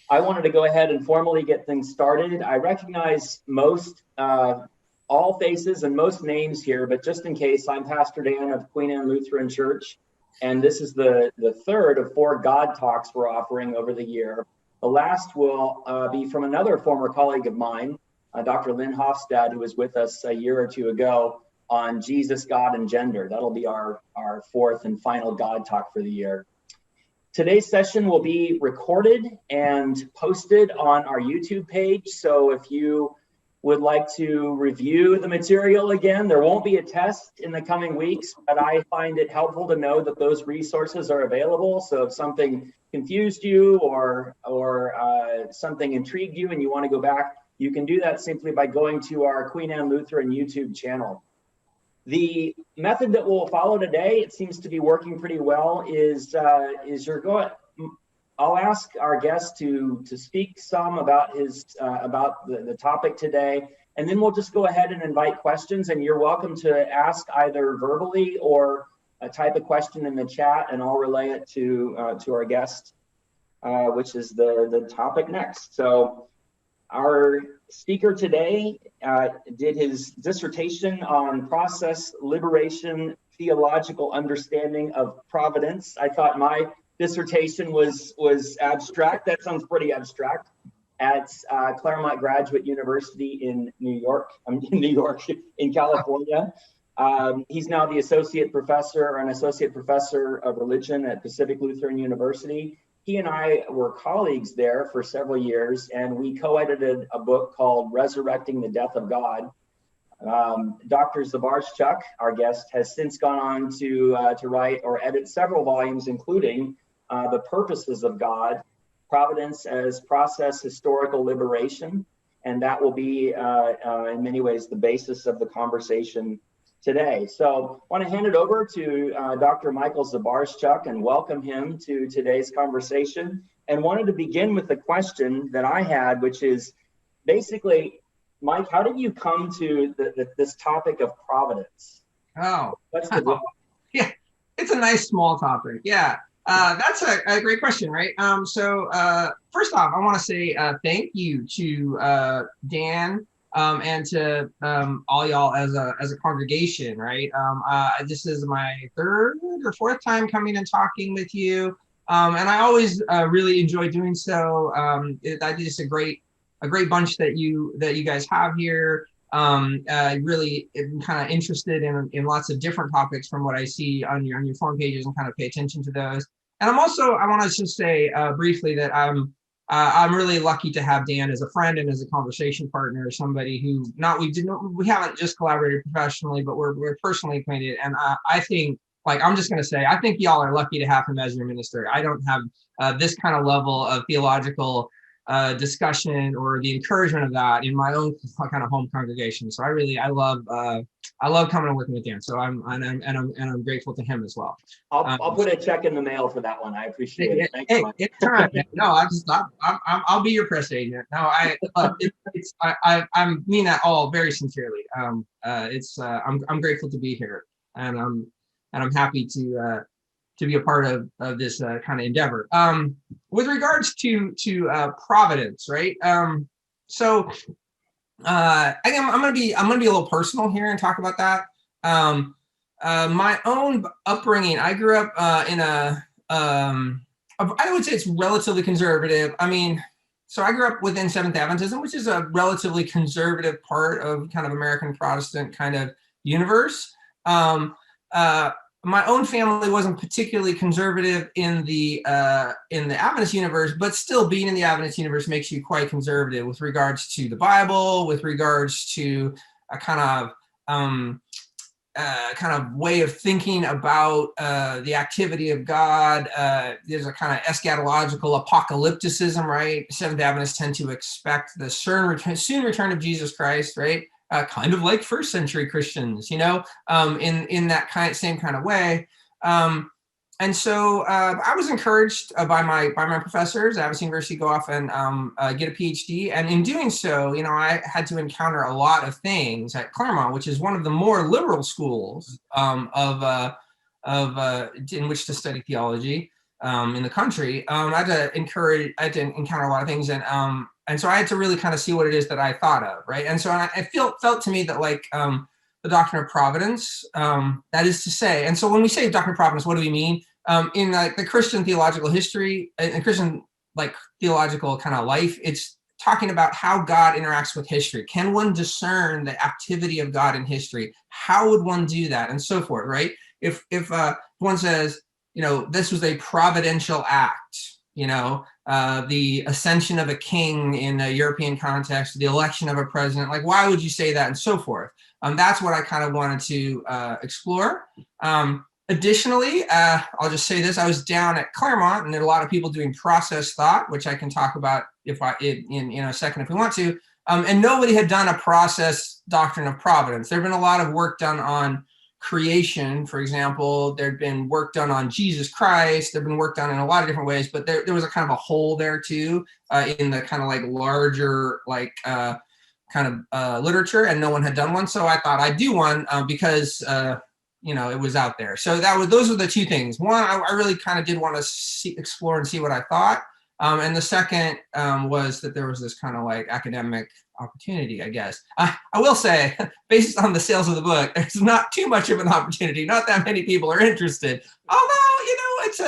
I wanted to go ahead and formally get things started. I recognize all faces and most names here, but just in case, I'm Pastor Dan of Queen Anne Lutheran Church, and this is the third of 4 God Talks we're offering over the year. The last will be from another former colleague of mine, Dr. Lynn Hofstad, who was with us a year or two ago on Jesus, God, and Gender. That'll be our 4th and final God Talk for the year. Today's session will be recorded and posted on our YouTube page. So if you would like to review the material again, there won't be a test in the coming weeks, but I find it helpful to know that those resources are available. So if something confused you or something intrigued you and you want to go back, you can do that simply by going to our Queen Anne Lutheran YouTube channel. The method that we'll follow today, it seems to be working pretty well, I'll ask our guest to speak some about the topic today, and then we'll just go ahead and invite questions, and you're welcome to ask either verbally or type a question in the chat, and I'll relay it to our guest, which is the topic next. So our speaker today did his dissertation on process, liberation, theological understanding of providence. I thought my dissertation was abstract. That sounds pretty abstract. At Claremont Graduate University in California. He's now the associate professor of religion at Pacific Lutheran University. He and I were colleagues there for several years, and we co-edited a book called Resurrecting the Death of God. Dr. Zbaraschuk, our guest, has since gone on to write or edit several volumes, including The Purposes of God, Providence as Process, Historical Liberation, and that will be in many ways the basis of the conversation today. So I want to hand it over to Dr. Michael Zbaraschuk and welcome him to today's conversation, and wanted to begin with the question that I had, which is basically, Mike, how did you come to this topic of providence? Oh, What's the yeah, it's a nice small topic. Yeah, that's a great question, right? So first off, I want to say thank you to Dan and to all y'all as a congregation, right? This is my 3rd or 4th time coming and talking with you, and I always really enjoy doing so. That is a great bunch that you guys have here. Really kind of interested in lots of different topics from what I see on your forum pages, and kind of pay attention to those. And I want to just say briefly that I'm really lucky to have Dan as a friend and as a conversation partner, somebody who we haven't just collaborated professionally, but we're personally acquainted. And I think, I'm just going to say, I think y'all are lucky to have him as your minister. I don't have this kind of level of theological discussion or the encouragement of that in my own kind of home congregation. So I love coming and working with Dan. So I'm grateful to him as well. I'll put a check in the mail for that one. I appreciate it. Thanks, Mike. Anytime. No, I'll be your press agent. No, I mean that all very sincerely. I'm grateful to be here, and I'm happy to be a part of this kind of endeavor. With regards to providence, right? So again, I'm gonna be a little personal here and talk about that. My own upbringing, I grew up in I would say it's relatively conservative. I mean, so I grew up within Seventh Adventism, which is a relatively conservative part of kind of American Protestant kind of universe. My own family wasn't particularly conservative in the Adventist universe, but still being in the Adventist universe makes you quite conservative with regards to the Bible, with regards to a kind of way of thinking about the activity of God. There's a kind of eschatological apocalypticism, right? Seventh Adventists tend to expect the soon return of Jesus Christ, right? Kind of like first century Christians, in that same kind of way. And so I was encouraged by my professors at Adventist University to go off and get a PhD. And in doing so, I had to encounter a lot of things at Claremont, which is one of the more liberal schools in which to study theology. in the country, I had to encounter a lot of things, and so I had to really kind of see what it is that I thought of, right? And so I felt to me that like the doctrine of providence, that is to say, and so when we say doctrine of providence, what do we mean? In the Christian theological history and Christian like theological kind of life, it's talking about how God interacts with history. Can one discern the activity of God in history? How would one do that, and so forth, right? If one says, this was a providential act, the ascension of a king in a European context, the election of a president, like why would you say that, and so forth. That's what I kind of wanted to explore. Additionally, I'll just say this: I was down at Claremont, and there are a lot of people doing process thought, which I can talk about in a second if we want to. And nobody had done a process doctrine of providence. There had been a lot of work done on creation, for example. There'd been work done on Jesus Christ. There'd been work done in a lot of different ways, but there was a kind of a hole there too in the kind of like larger literature, and no one had done one. So I thought I'd do one because it was out there. So those were the two things. One, I really kind of did want to explore and see what I thought. And the second was that there was this kind of like academic opportunity, I guess. I will say, based on the sales of the book, there's not too much of an opportunity. Not that many people are interested. Although, it's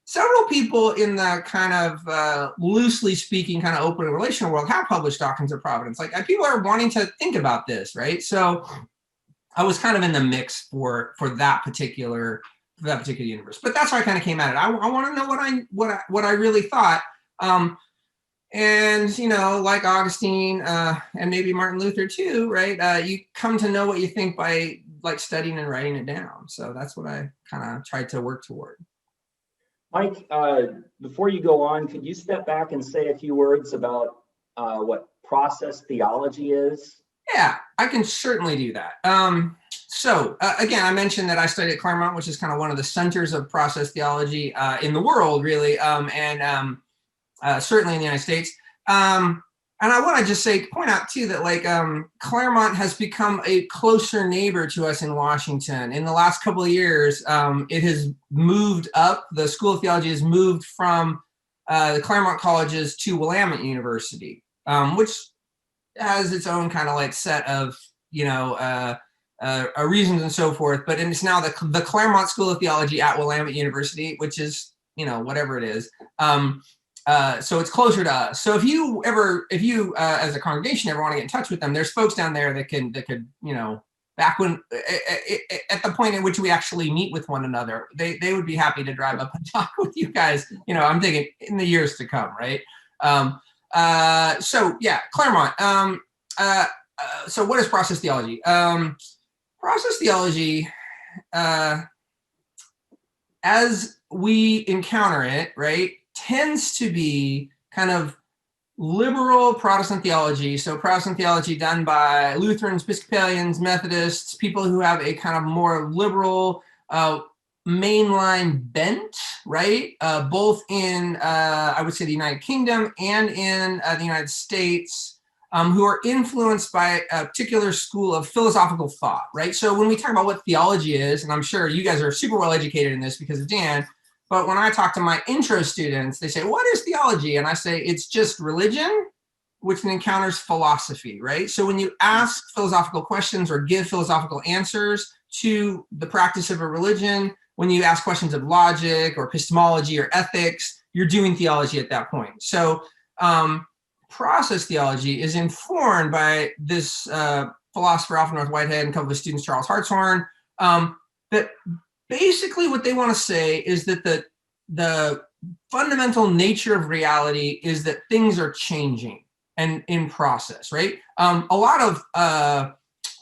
several people in the kind of loosely speaking, kind of open and relational world have published doctrines of providence. Like people are wanting to think about this, right? So I was kind of in the mix for that particular universe, but that's why I kind of came at it. I want to know what I really thought, and like Augustine and maybe Martin Luther too, right? You come to know what you think by like studying and writing it down. So that's what I kind of tried to work toward. Mike, before you go on, could you step back and say a few words about what process theology is? Yeah, I can certainly do that. So again, I mentioned that I studied at Claremont, which is kind of one of the centers of process theology in the world, really, and certainly in the United States. And I want to just point out too that like Claremont has become a closer neighbor to us in Washington. In the last couple of years, it has moved up. The School of Theology has moved from the Claremont colleges to Willamette University, which has its own kind of like set of reasons and so forth, but it's now the Claremont School of Theology at Willamette University, which is whatever it is. So it's closer to us. So if you as a congregation ever want to get in touch with them, there's folks down there that could back when at the point in which we actually meet with one another, they would be happy to drive up and talk with you guys. I'm thinking in the years to come, right? So yeah, Claremont. So what is process theology? Process theology, as we encounter it, right, tends to be kind of liberal Protestant theology. So Protestant theology done by Lutherans, Episcopalians, Methodists, people who have a kind of more liberal mainline bent, right? Both in, I would say, the United Kingdom and in the United States, who are influenced by a particular school of philosophical thought, right? So when we talk about what theology is, and I'm sure you guys are super well educated in this because of Dan, but when I talk to my intro students, they say, what is theology? And I say, it's just religion, which encounters philosophy, right? So when you ask philosophical questions or give philosophical answers to the practice of a religion, when you ask questions of logic or epistemology or ethics, you're doing theology at that point. So process theology is informed by this philosopher, Alfred North Whitehead, and a couple of students, Charles Hartshorne, that basically what they want to say is that the fundamental nature of reality is that things are changing and in process, right? A lot of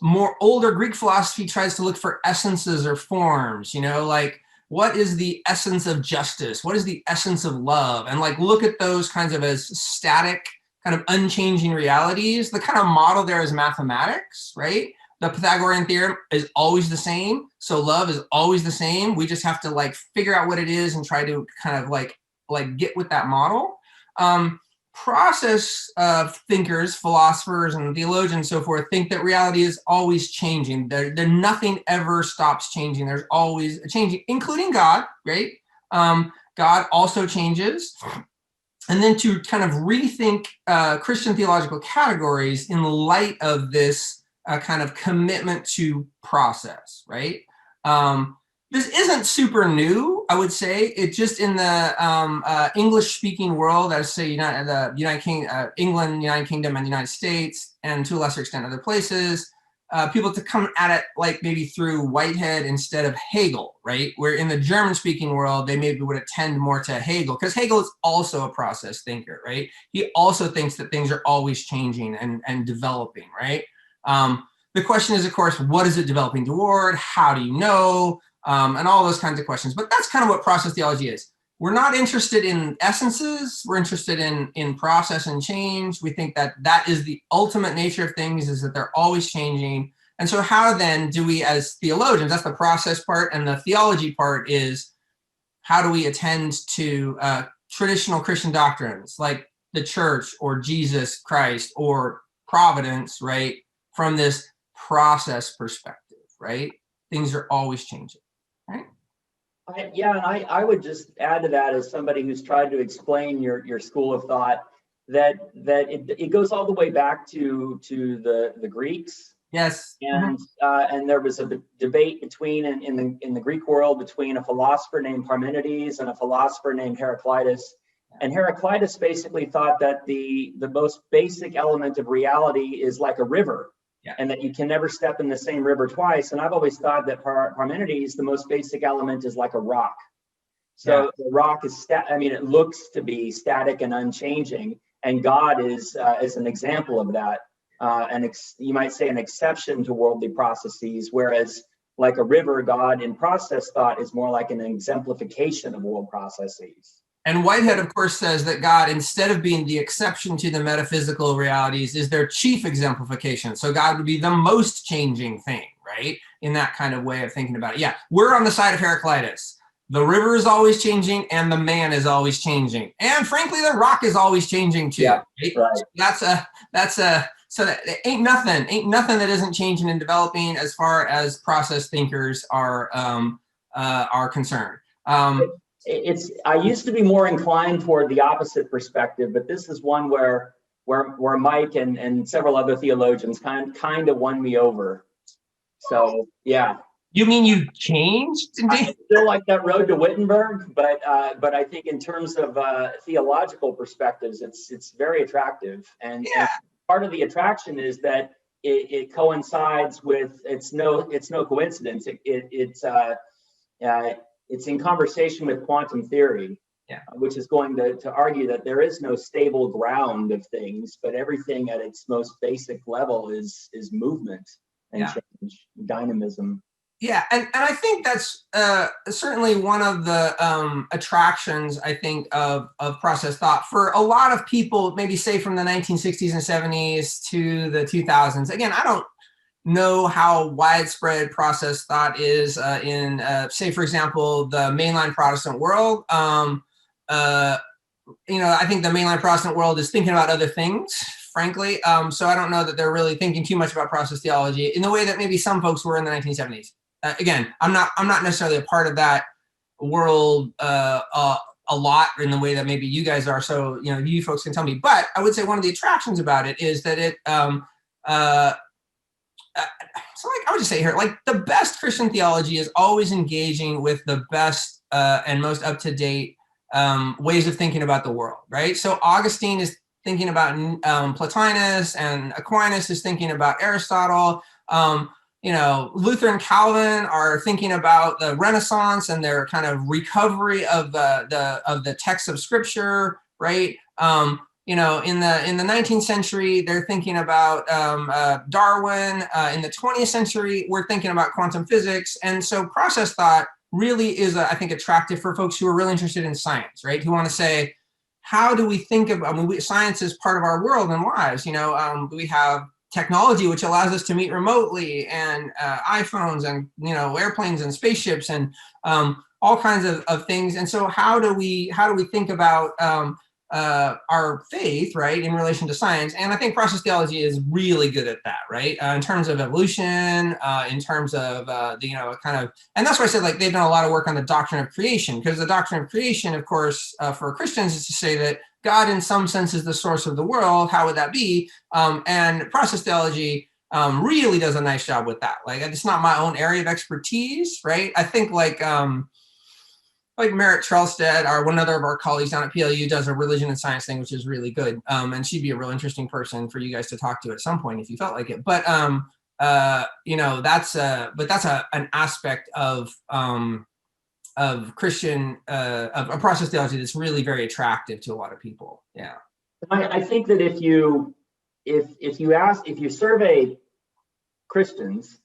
more older Greek philosophy tries to look for essences or forms, like what is the essence of justice? What is the essence of love? And like look at those kinds of as static, kind of unchanging realities. The kind of model there is mathematics, right? The Pythagorean theorem is always the same. So love is always the same. We just have to like figure out what it is and try to kind of like get with that model. Process thinkers, philosophers, and theologians and so forth think that reality is always changing. Nothing ever stops changing. There's always changing, including God, right? God also changes. And then to kind of rethink Christian theological categories in light of this kind of commitment to process, right? This isn't super new, I would say. It just in the English-speaking world, I would say England, United Kingdom, and the United States, and to a lesser extent other places, people to come at it like maybe through Whitehead instead of Hegel, right? Where in the German-speaking world, they maybe would attend more to Hegel, because Hegel is also a process thinker, right? He also thinks that things are always changing and developing, right? The question is, of course, what is it developing toward? How do you know? And all those kinds of questions. But that's kind of what process theology is. We're not interested in essences. We're interested in process and change. We think that that is the ultimate nature of things, is that they're always changing. And so how then do we, as theologians, that's the process part, and the theology part is how do we attend to traditional Christian doctrines like the church or Jesus Christ or providence, right? From this process perspective, right? Things are always changing, right? I would just add to that, as somebody who's tried to explain your school of thought, that it goes all the way back to the Greeks. Yes. And there was a debate between in the Greek world between a philosopher named Parmenides and a philosopher named Heraclitus. And Heraclitus basically thought that the most basic element of reality is like a river. Yeah. And that you can never step in the same river twice. And I've always thought that Parmenides, the most basic element is like a rock. So the rock is, it looks to be static and unchanging. And God is an example of that. You might say an exception to worldly processes, whereas like a river, God in process thought is more like an exemplification of world processes. And Whitehead, of course, says that God, instead of being the exception to the metaphysical realities, is their chief exemplification. So God would be the most changing thing, right? In that kind of way of thinking about it. Yeah, we're on the side of Heraclitus. The river is always changing and the man is always changing. And frankly, the rock is always changing too. Yeah, right? So that ain't nothing that isn't changing and developing as far as process thinkers are concerned. I used to be more inclined toward the opposite perspective, but this is one where Mike and several other theologians kind of won me over. So yeah. You mean you changed? I still like that road to Wittenberg, but I think in terms of theological perspectives, it's very attractive. And part of the attraction is that it coincides with it's no coincidence. It's in conversation with quantum theory, which is going to argue that there is no stable ground of things, but everything at its most basic level is movement and change, dynamism. Yeah, and I think that's certainly one of the attractions, I think, of process thought for a lot of people, maybe say from the 1960s and 70s to the 2000s. Again, I don't know how widespread process thought is in, say, for example, the mainline Protestant world. I think the mainline Protestant world is thinking about other things, frankly. So I don't know that they're really thinking too much about process theology in the way that maybe some folks were in the 1970s. Again, I'm not necessarily a part of that world a lot in the way that maybe you guys are. So you folks can tell me. But I would say one of the attractions about it is that it. So I would just say here, like the best Christian theology is always engaging with the best and most up-to-date ways of thinking about the world, right? So Augustine is thinking about Plotinus, and Aquinas is thinking about Aristotle. Luther and Calvin are thinking about the Renaissance and their kind of recovery of the text of Scripture, right? In the 19th century, they're thinking about Darwin. In the 20th century, we're thinking about quantum physics. And so process thought really is, I think, attractive for folks who are really interested in science, right? Who want to say, how do we think of, science is part of our world and lives. We have technology, which allows us to meet remotely, and iPhones and, airplanes and spaceships and all kinds of things. And so how do we think about our faith, right, in relation to science. And I think process theology is really good at that, right? In terms of evolution, in terms of and that's why I said, like, they've done a lot of work on the doctrine of creation, because the doctrine of creation, of course, for Christians is to say that God in some sense is the source of the world. How would that be? And process theology really does a nice job with that. Like, it's not my own area of expertise, right? I think like Merritt Trelstead, one other of our colleagues down at PLU, does a religion and science thing, which is really good. And she'd be a real interesting person for you guys to talk to at some point if you felt like it. But that's an aspect of Christian of process theology that's really very attractive to a lot of people. Yeah. I think that if you survey Christians,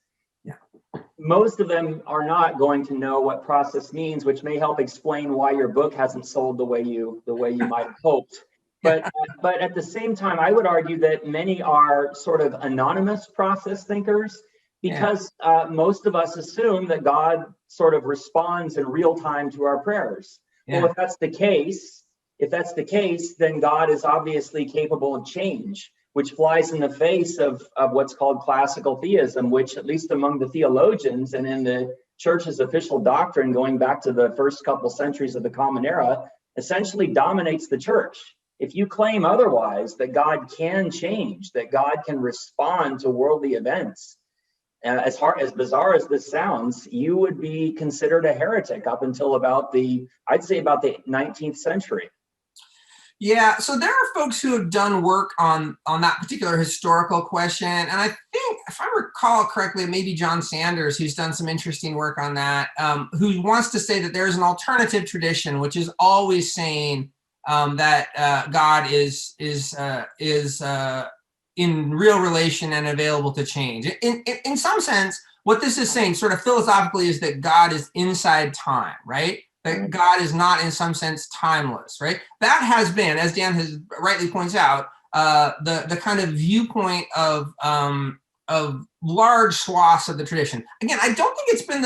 most of them are not going to know what process means, which may help explain why your book hasn't sold the way you might have hoped. But at the same time, I would argue that many are sort of anonymous process thinkers, because most of us assume that God sort of responds in real time to our prayers. Yeah. Well, if that's the case, then God is obviously capable of change, which flies in the face of what's called classical theism, which, at least among the theologians and in the church's official doctrine going back to the first couple centuries of the Common Era, essentially dominates the church. If you claim otherwise, that God can change, that God can respond to worldly events, as bizarre as this sounds, you would be considered a heretic up until about the 19th century. Yeah, so there are folks who have done work on that particular historical question, and I think, if I recall correctly, maybe John Sanders, who's done some interesting work on that, who wants to say that there's an alternative tradition, which is always saying that God is in real relation and available to change. In some sense, what this is saying, sort of philosophically, is that God is inside time, right? That God is not, in some sense, timeless, right? That has been, as Dan has rightly points out, the kind of viewpoint of large swaths of the tradition. Again, I don't think it's been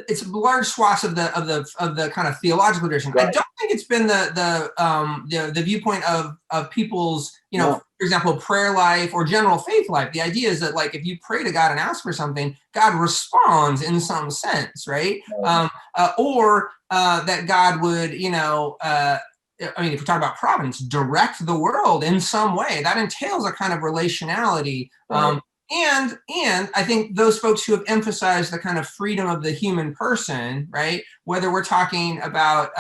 it's large swaths of the kind of theological tradition. Right. I don't think it's been the viewpoint of people's, for example, prayer life or general faith life. The idea is that, like, if you pray to God and ask for something, God responds in some sense, right? Or that God would, if we talk about providence, direct the world in some way. That entails a kind of relationality. Right. And I think those folks who have emphasized the kind of freedom of the human person, right? Whether we're talking about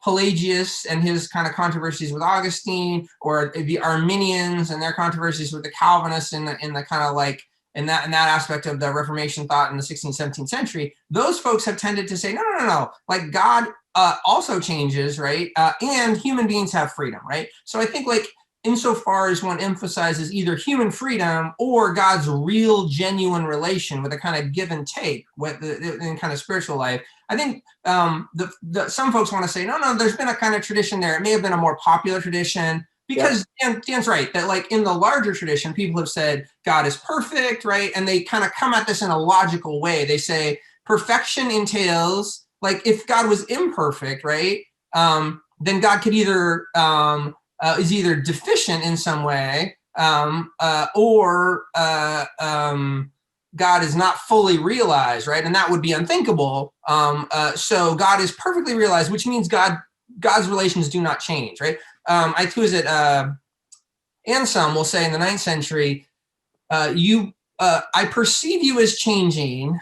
Pelagius and his kind of controversies with Augustine, or the Arminians and their controversies with the Calvinists in the kind of like in that aspect of the Reformation thought in the 16th, 17th century, those folks have tended to say, no. Like, God also changes, right? And human beings have freedom, right? So I think, like, insofar as one emphasizes either human freedom or God's real, genuine relation with a kind of give and take in kind of spiritual life, I think some folks want to say, no, there's been a kind of tradition there. It may have been a more popular tradition, because Dan's right, that, like, in the larger tradition, people have said God is perfect, right? And they kind of come at this in a logical way. They say perfection entails, like, if God was imperfect, right, then God could either is either deficient in some way, or God is not fully realized, right? And that would be unthinkable. So God is perfectly realized, which means God's relations do not change, right? Anselm will say in the 9th century, I perceive you as changing,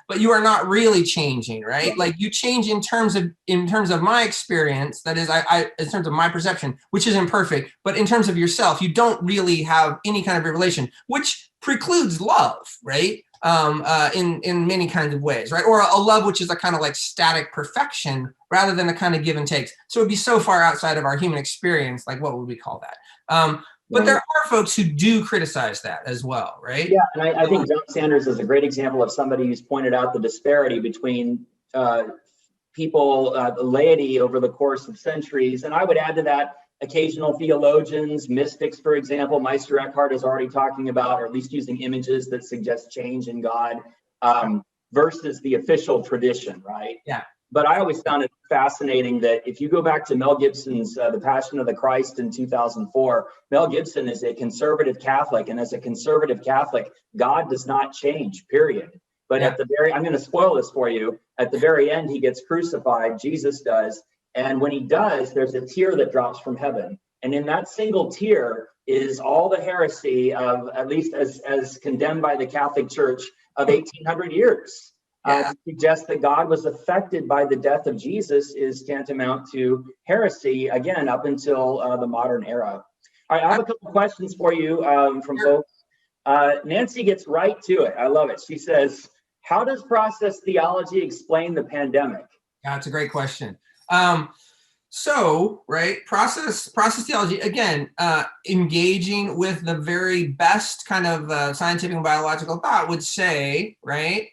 but you are not really changing, right? Like, you change in terms of my experience, that is, in terms of my perception, which is imperfect, but in terms of yourself, you don't really have any kind of a relation, which precludes love, right? In many kinds of ways, right? Or a love which is a kind of like static perfection rather than a kind of give and takes. So it'd be so far outside of our human experience, like, what would we call that? But there are folks who do criticize that as well, right? Yeah, and I think John Sanders is a great example of somebody who's pointed out the disparity between people, the laity, over the course of centuries. And I would add to that occasional theologians, mystics, for example. Meister Eckhart is already talking about, or at least using images that suggest change in God, versus the official tradition, right? Yeah. But I always found it fascinating that if you go back to Mel Gibson's The Passion of the Christ in 2004, Mel Gibson is a conservative Catholic, and as a conservative Catholic, God does not change, period. But at the very, I'm going to spoil this for you, at the very end, he gets crucified, Jesus does, and when he does, there's a tear that drops from heaven. And in that single tear is all the heresy of, at least as condemned by the Catholic Church, of 1800 years. To suggest that God was affected by the death of Jesus is tantamount to heresy, again, up until the modern era. All right, I have a couple questions for you from folks. Nancy gets right to it. I love it. She says, how does process theology explain the pandemic? Yeah, it's a great question. So, right, process theology, again, engaging with the very best kind of scientific and biological thought would say, right,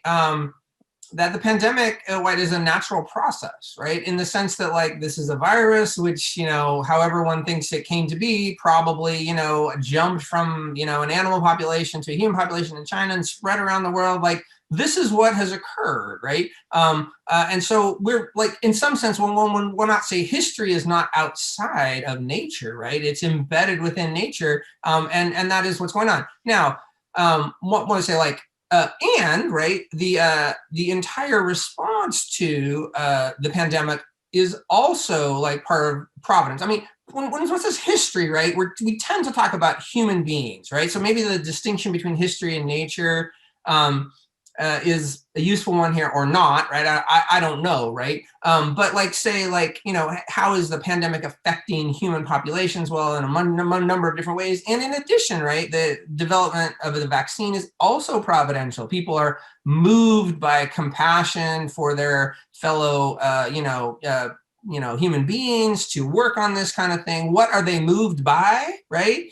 that the pandemic is a natural process, right? In the sense that, like, this is a virus, which, you know, however one thinks it came to be, probably, you know, jumped from, you know, an animal population to a human population in China and spread around the world. Like, this is what has occurred, right? And so we're, like, in some sense, when we'll not say history is not outside of nature, right? It's embedded within nature, and that is what's going on. Now, what want to say, like, and right, the entire response to the pandemic is also like part of providence. I mean, when it says history, right, we tend to talk about human beings, right? So maybe the distinction between history and nature is a useful one here or not, right? I don't know, right? But like, say, like, you know, how is the pandemic affecting human populations? Well, in a number of different ways. And in addition, right, the development of the vaccine is also providential. People are moved by compassion for their fellow, human beings to work on this kind of thing. What are they moved by, right?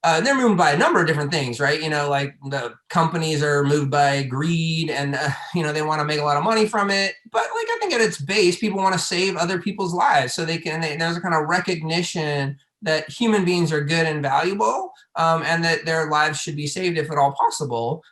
They're moved by a number of different things, right? You know, like the companies are moved by greed and, they want to make a lot of money from it. But like, I think at its base, people want to save other people's lives so there's a kind of recognition that human beings are good and valuable, and that their lives should be saved if at all possible.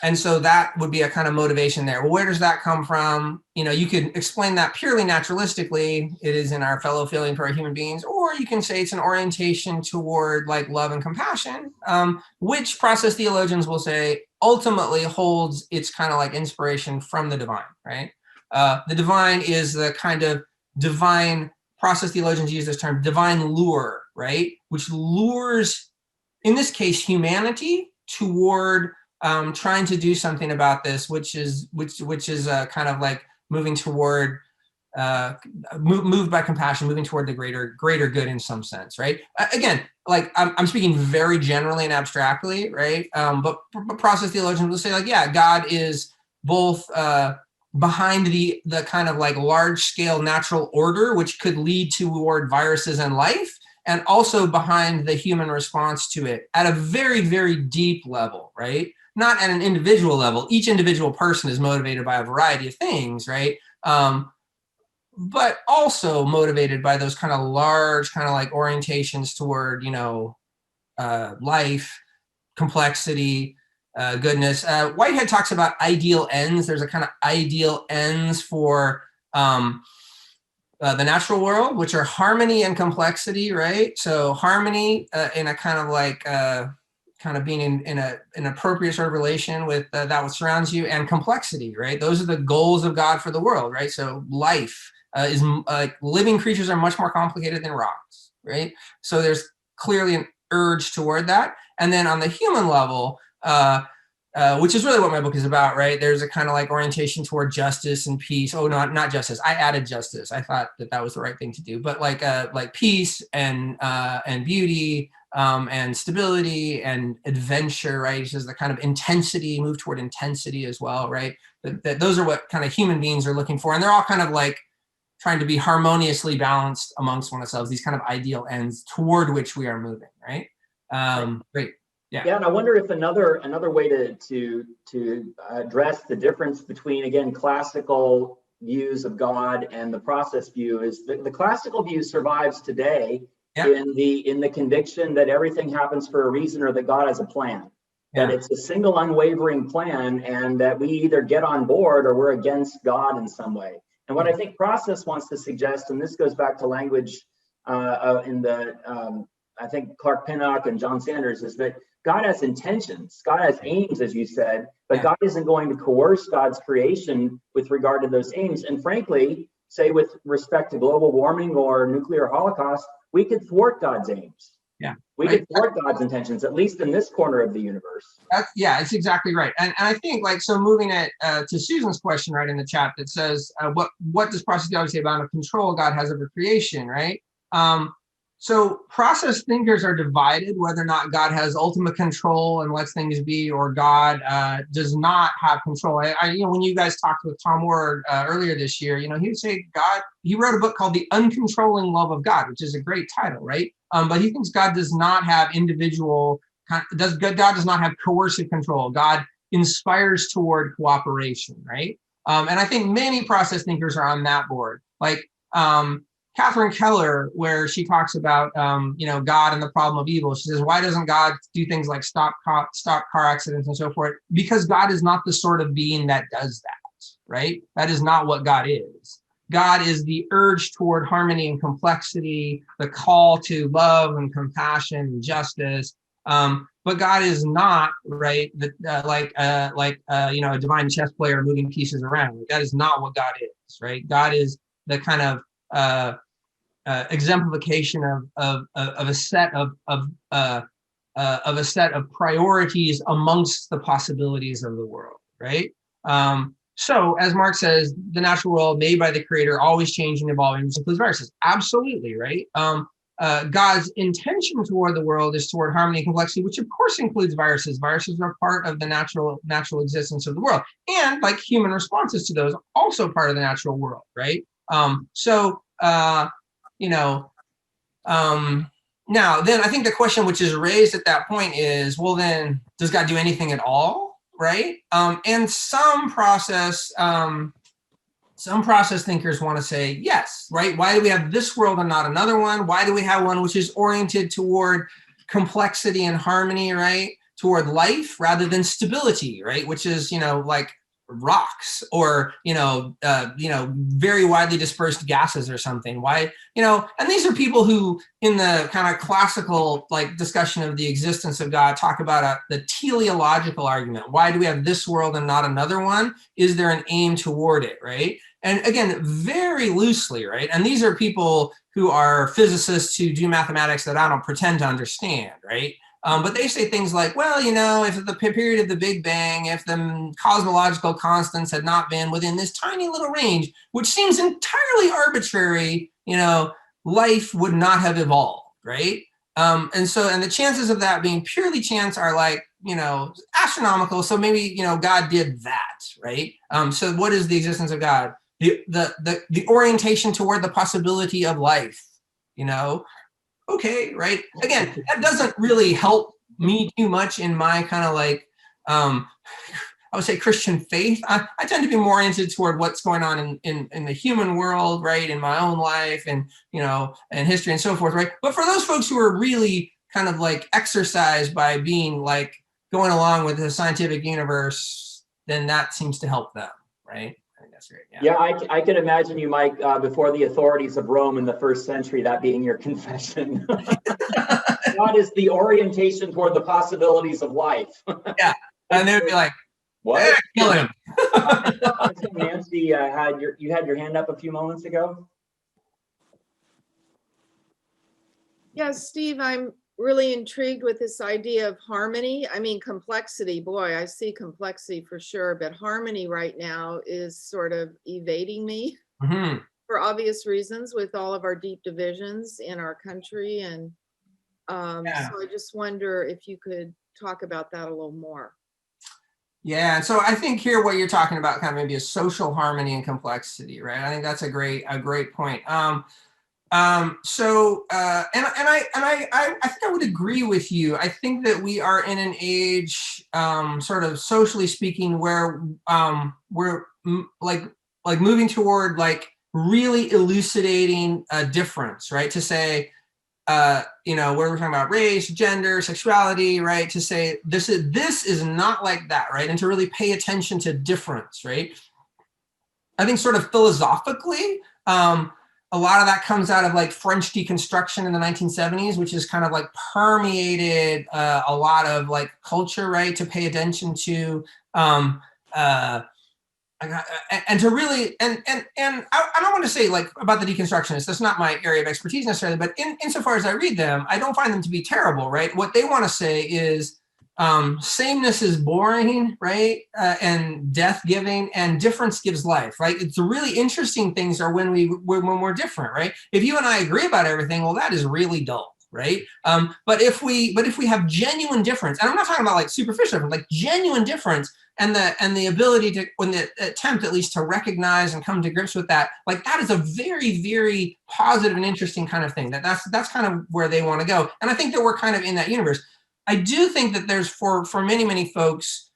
And so that would be a kind of motivation there. Well, where does that come from? You know, you could explain that purely naturalistically. It is in our fellow feeling for our human beings, or you can say it's an orientation toward like love and compassion, which process theologians will say ultimately holds its kind of like inspiration from the divine, right? The divine is the kind of divine, process theologians use this term, divine lure, right? Which lures, in this case, humanity toward trying to do something about this, which is kind of like moving toward, moved by compassion, moving toward the greater good in some sense, right? Again, like I'm speaking very generally and abstractly, right? But process theologians will say, like, yeah, God is both behind the kind of like large scale natural order, which could lead toward viruses and life, and also behind the human response to it at a very, very deep level, right? Not at an individual level. Each individual person is motivated by a variety of things, right? But also motivated by those kind of large, kind of like orientations toward, life, complexity, goodness. Whitehead talks about ideal ends. There's a kind of ideal ends for the natural world, which are harmony and complexity, right? So harmony in a kind of like kind of being in an appropriate sort of relation with that which surrounds you, and complexity, right? Those are the goals of God for the world, right? So life is like living creatures are much more complicated than rocks, right? So there's clearly an urge toward that. And then on the human level, which is really what my book is about, right? There's a kind of like orientation toward justice and peace. Oh, not justice. I added justice. I thought that was the right thing to do, but like peace and beauty, and stability and adventure, right? Which is the kind of intensity, move toward intensity as well, right? That those are what kind of human beings are looking for. And they're all kind of like trying to be harmoniously balanced amongst ourselves, these kind of ideal ends toward which we are moving, right? Great. Yeah. Yeah, and I wonder if another way to address the difference between, again, classical views of God and the process view is the classical view survives today in the conviction that everything happens for a reason, or that God has a plan. that it's a single unwavering plan, and that we either get on board or we're against God in some way. And what I think process wants to suggest, and this goes back to language in the, I think Clark Pinnock and John Sanders, is that God has intentions, God has aims, as you said, but God isn't going to coerce God's creation with regard to those aims. And frankly, say with respect to global warming or nuclear holocaust, we could thwart God's aims. Yeah, we could thwart God's intentions, at least in this corner of the universe. It's exactly right. And I think, like, so moving it to Susan's question right in the chat that says, what does process theology say about the control God has over creation, right? So process thinkers are divided whether or not God has ultimate control and lets things be, or God does not have control. When you guys talked with Tom Ward earlier this year, he would say he wrote a book called The Uncontrolling Love of God, which is a great title, right? But he thinks God does not have God does not have coercive control. God inspires toward cooperation, right? And I think many process thinkers are on that board. Like Catherine Keller, where she talks about God and the problem of evil. She says, why doesn't God do things like stop car accidents and so forth? Because God is not the sort of being that does that, right? That is not what God is. God is the urge toward harmony and complexity, the call to love and compassion and justice. But God is not, right, like a divine chess player moving pieces around. That is not what God is, right? God is the kind of exemplification of a set of priorities amongst the possibilities of the world, right? So, as Mark says, the natural world made by the Creator, always changing, evolving, which includes viruses. Absolutely, right? God's intention toward the world is toward harmony and complexity, which of course includes viruses. Viruses are part of the natural existence of the world, and like human responses to those, also part of the natural world, right? Now, then I think the question which is raised at that point is, well, then does God do anything at all, right? And some process thinkers want to say yes, right? Why do we have this world and not another one? Why do we have one which is oriented toward complexity and harmony, right? Toward life rather than stability, right? Which is, like rocks or, very widely dispersed gases or something. Why, and these are people who in the kind of classical like discussion of the existence of God talk about the teleological argument. Why do we have this world and not another one? Is there an aim toward it, right? And again, very loosely, right? And these are people who are physicists who do mathematics that I don't pretend to understand, right? But they say things like, well, if the period of the Big Bang, if the cosmological constants had not been within this tiny little range, which seems entirely arbitrary, life would not have evolved, right? And the chances of that being purely chance are like, astronomical. So maybe, God did that, right? So what is the existence of God? The orientation toward the possibility of life, okay, right? Again, that doesn't really help me too much in my kind of like, I would say Christian faith. I tend to be more oriented toward what's going on in the human world, right? In my own life and, and history and so forth, right? But for those folks who are really kind of like exercised by being like going along with the scientific universe, then that seems to help them, right? I think that's great. Yeah, I can imagine you, Mike, before the authorities of Rome in the first century, that being your confession. God is the orientation toward the possibilities of life. Yeah, and they'd be like, "What? Kill him." I think Nancy you had your hand up a few moments ago. Yes, Steve, I'm really intrigued with this idea of harmony. I mean, complexity, boy, I see complexity for sure, but harmony right now is sort of evading me for obvious reasons with all of our deep divisions in our country. And so I just wonder if you could talk about that a little more. Yeah, and so I think here what you're talking about kind of maybe a social harmony and complexity, right? I think that's a great point. I think I would agree with you. I think that we are in an age, sort of socially speaking, where we're like moving toward like really elucidating a difference, right? To say, where we're talking about race, gender, sexuality, right? To say this is not like that, right? And to really pay attention to difference, right? I think sort of philosophically, a lot of that comes out of like French deconstruction in the 1970s, which is kind of like permeated a lot of like culture, right? To pay attention to, and to really, and I don't want to say like about the deconstructionists, that's not my area of expertise necessarily, but insofar as I read them, I don't find them to be terrible, right? What they want to say is, sameness is boring, right? And death giving, and difference gives life, right? It's the really interesting things are when we're different, right? If you and I agree about everything, well, that is really dull, right? But if we have genuine difference, and I'm not talking about like superficial difference, like genuine difference, and the ability to, when the attempt at least to recognize and come to grips with that, like that is a very, very positive and interesting kind of thing. That's kind of where they want to go, and I think that we're kind of in that universe. I do think that there's for many, many folks,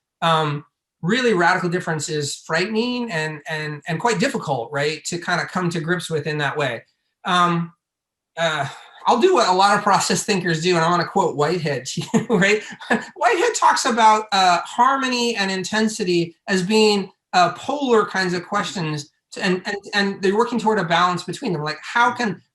really radical difference is frightening and quite difficult, right? To kind of come to grips with in that way. I'll do what a lot of process thinkers do, and I want to quote Whitehead, right? Whitehead talks about harmony and intensity as being polar kinds of questions, and they're working toward a balance between them. Like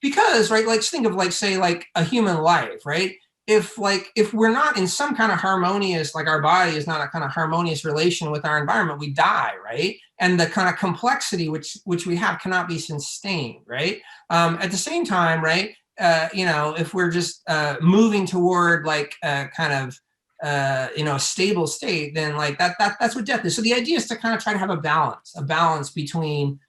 because, right, like think of like, say, like a human life, right? If we're not in some kind of harmonious, like our body is not a kind of harmonious relation with our environment, we die, right? And the kind of complexity which we have cannot be sustained, right? At the same time, right, if we're just moving toward like kind of a stable state, then like that's what death is. So the idea is to kind of try to have a balance between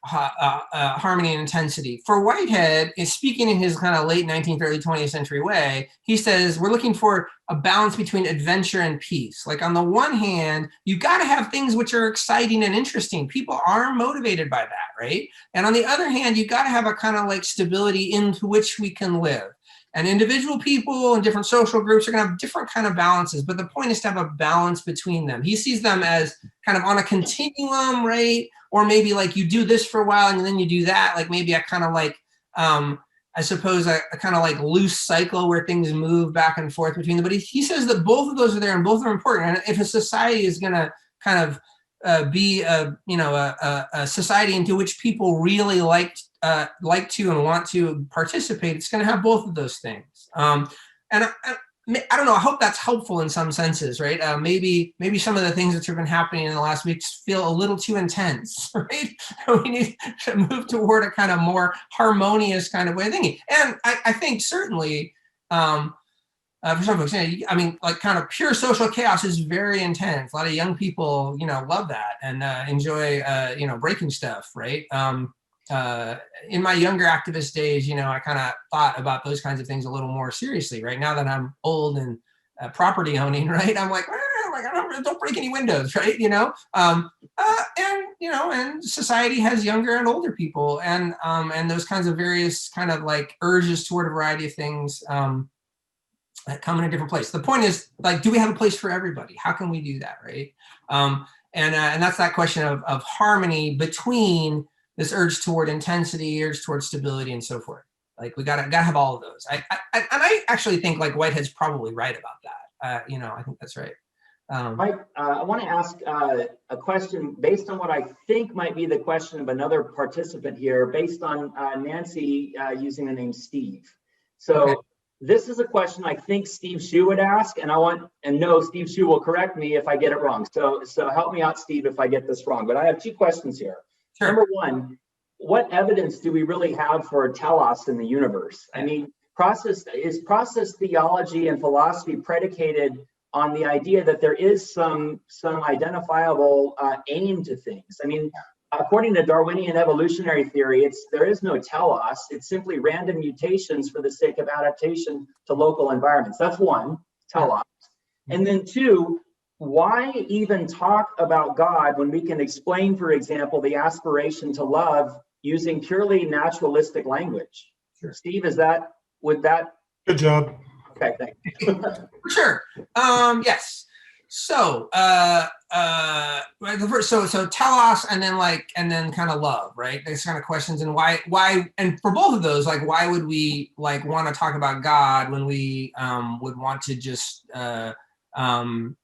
harmony and intensity. For Whitehead, is speaking in his kind of late 19th, early 20th century way, he says we're looking for a balance between adventure and peace. Like on the one hand, you got to have things which are exciting and interesting. People are motivated by that, right? And on the other hand, you got to have a kind of like stability into which we can live. And individual people and different social groups are going to have different kind of balances, but the point is to have a balance between them. He sees them as kind of on a continuum, right? Or maybe like you do this for a while and then you do that, like maybe a kind of like, I suppose a kind of like loose cycle where things move back and forth between them. But he says that both of those are there and both are important. And if a society is going to kind of be a society into which people really like to and want to participate, it's going to have both of those things. And I don't know, I hope that's helpful in some senses, right? Maybe some of the things that have been happening in the last weeks feel a little too intense, right? We need to move toward a kind of more harmonious kind of way of thinking. And I think certainly for some folks, I mean, like kind of pure social chaos is very intense. A lot of young people, love that and enjoy, breaking stuff, right? In my younger activist days, I kind of thought about those kinds of things a little more seriously. Right now that I'm old and property owning, right? I'm like, don't break any windows, right? And society has younger and older people, and those kinds of various kind of like urges toward a variety of things that come in a different place. The point is, like, do we have a place for everybody? How can we do that, right? And that's that question of harmony between this urge toward intensity, urge toward stability, and so forth. Like we gotta have all of those. I actually think like Whitehead's probably right about that. I think that's right. Mike, I want to ask a question based on what I think might be the question of another participant here, based on Nancy using the name Steve. So okay. This is a question I think Steve Shu would ask, and Steve Shu will correct me if I get it wrong. So help me out, Steve, if I get this wrong. But I have two questions here. Sure. Number one, what evidence do we really have for telos in the universe? I mean, process theology and philosophy predicated on the idea that there is some identifiable aim to things. I mean, according to Darwinian evolutionary theory, there is no telos. It's simply random mutations for the sake of adaptation to local environments. That's one, telos. And then two, why even talk about God when we can explain, for example, the aspiration to love using purely naturalistic language? Sure. Steve, would that? Good job. Okay, thanks. Sure. Yes. So, the first, so telos, and then kind of love, right? These kind of questions, and why, and for both of those, like, why would we like want to talk about God when we would want to just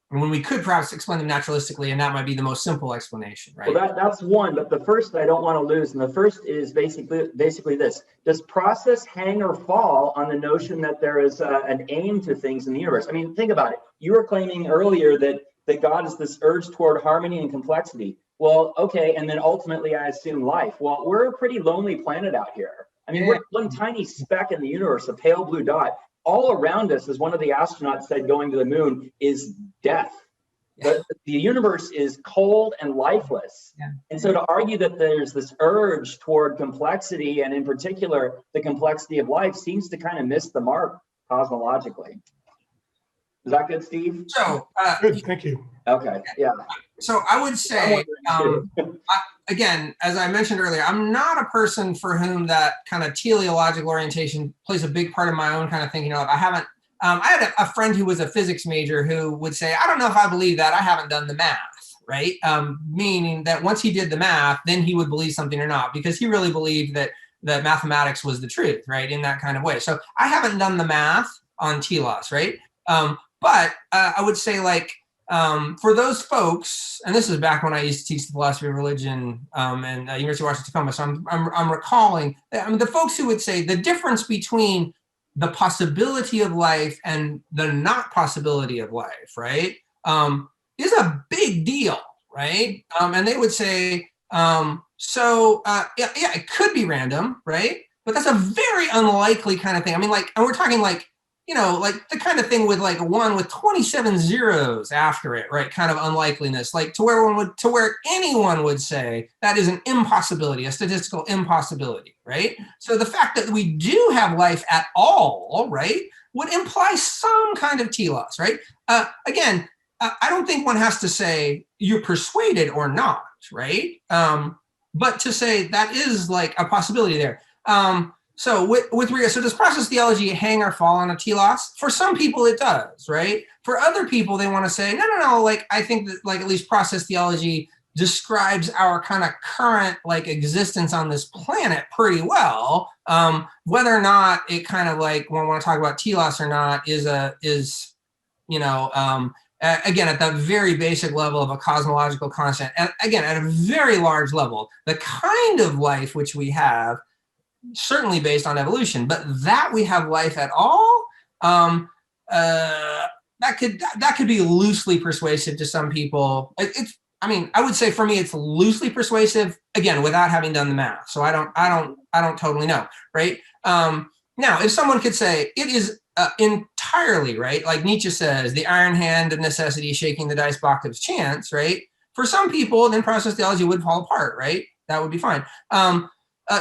when we could perhaps explain them naturalistically, and that might be the most simple explanation, right? Well, that's one, but the first I don't want to lose, and the first is basically this: does process hang or fall on the notion that there is an aim to things in the universe? I mean, think about it. You were claiming earlier that God is this urge toward harmony and complexity. Well, okay, and then ultimately, I assume life. Well, we're a pretty lonely planet out here. I mean, we're one tiny speck in the universe, a pale blue dot. All around us, as one of the astronauts said, going to the moon, is death. The universe is cold and lifeless. Yeah. And so to argue that there's this urge toward complexity, and in particular, the complexity of life, seems to kind of miss the mark cosmologically. Is that good, Steve? So, good, thank you. Okay, yeah. So I would say, again, as I mentioned earlier, I'm not a person for whom that kind of teleological orientation plays a big part of my own kind of thinking of. I had a friend who was a physics major who would say, I don't know if I believe that, I haven't done the math, right? Meaning that once he did the math, then he would believe something or not, because he really believed that mathematics was the truth, right? In that kind of way. So I haven't done the math on telos, right? But I would say, like, for those folks, and this is back when I used to teach the philosophy of religion and University of Washington Tacoma, so I'm recalling, the folks who would say the difference between the possibility of life and the not possibility of life, right, is a big deal, right? And they would say, yeah, it could be random, right? But that's a very unlikely kind of thing. I mean, like, and we're talking like, you know, like the kind of thing with like one with 27 zeros after it, right? Kind of unlikeliness, like to where anyone would say that is an impossibility, a statistical impossibility, right? So the fact that we do have life at all, right, would imply some kind of telos, right? Again, I don't think one has to say you're persuaded or not, right? But to say that is like a possibility there. So so does process theology hang or fall on a telos? For some people it does, right? For other people, they want to say, no, like, I think that, like, at least process theology describes our kind of current, like, existence on this planet pretty well. Whether or not it kind of, like, when we want to talk about telos or not is again, at the very basic level of a cosmological constant, and again, at a very large level, the kind of life which we have, certainly based on evolution, but that we have life at all, that could be loosely persuasive to some people. I would say for me, it's loosely persuasive, again, without having done the math. So I don't totally know, right? Now, if someone could say it is entirely, right, like Nietzsche says, the iron hand of necessity shaking the dice box of chance, right? For some people, then process theology would fall apart, right? That would be fine.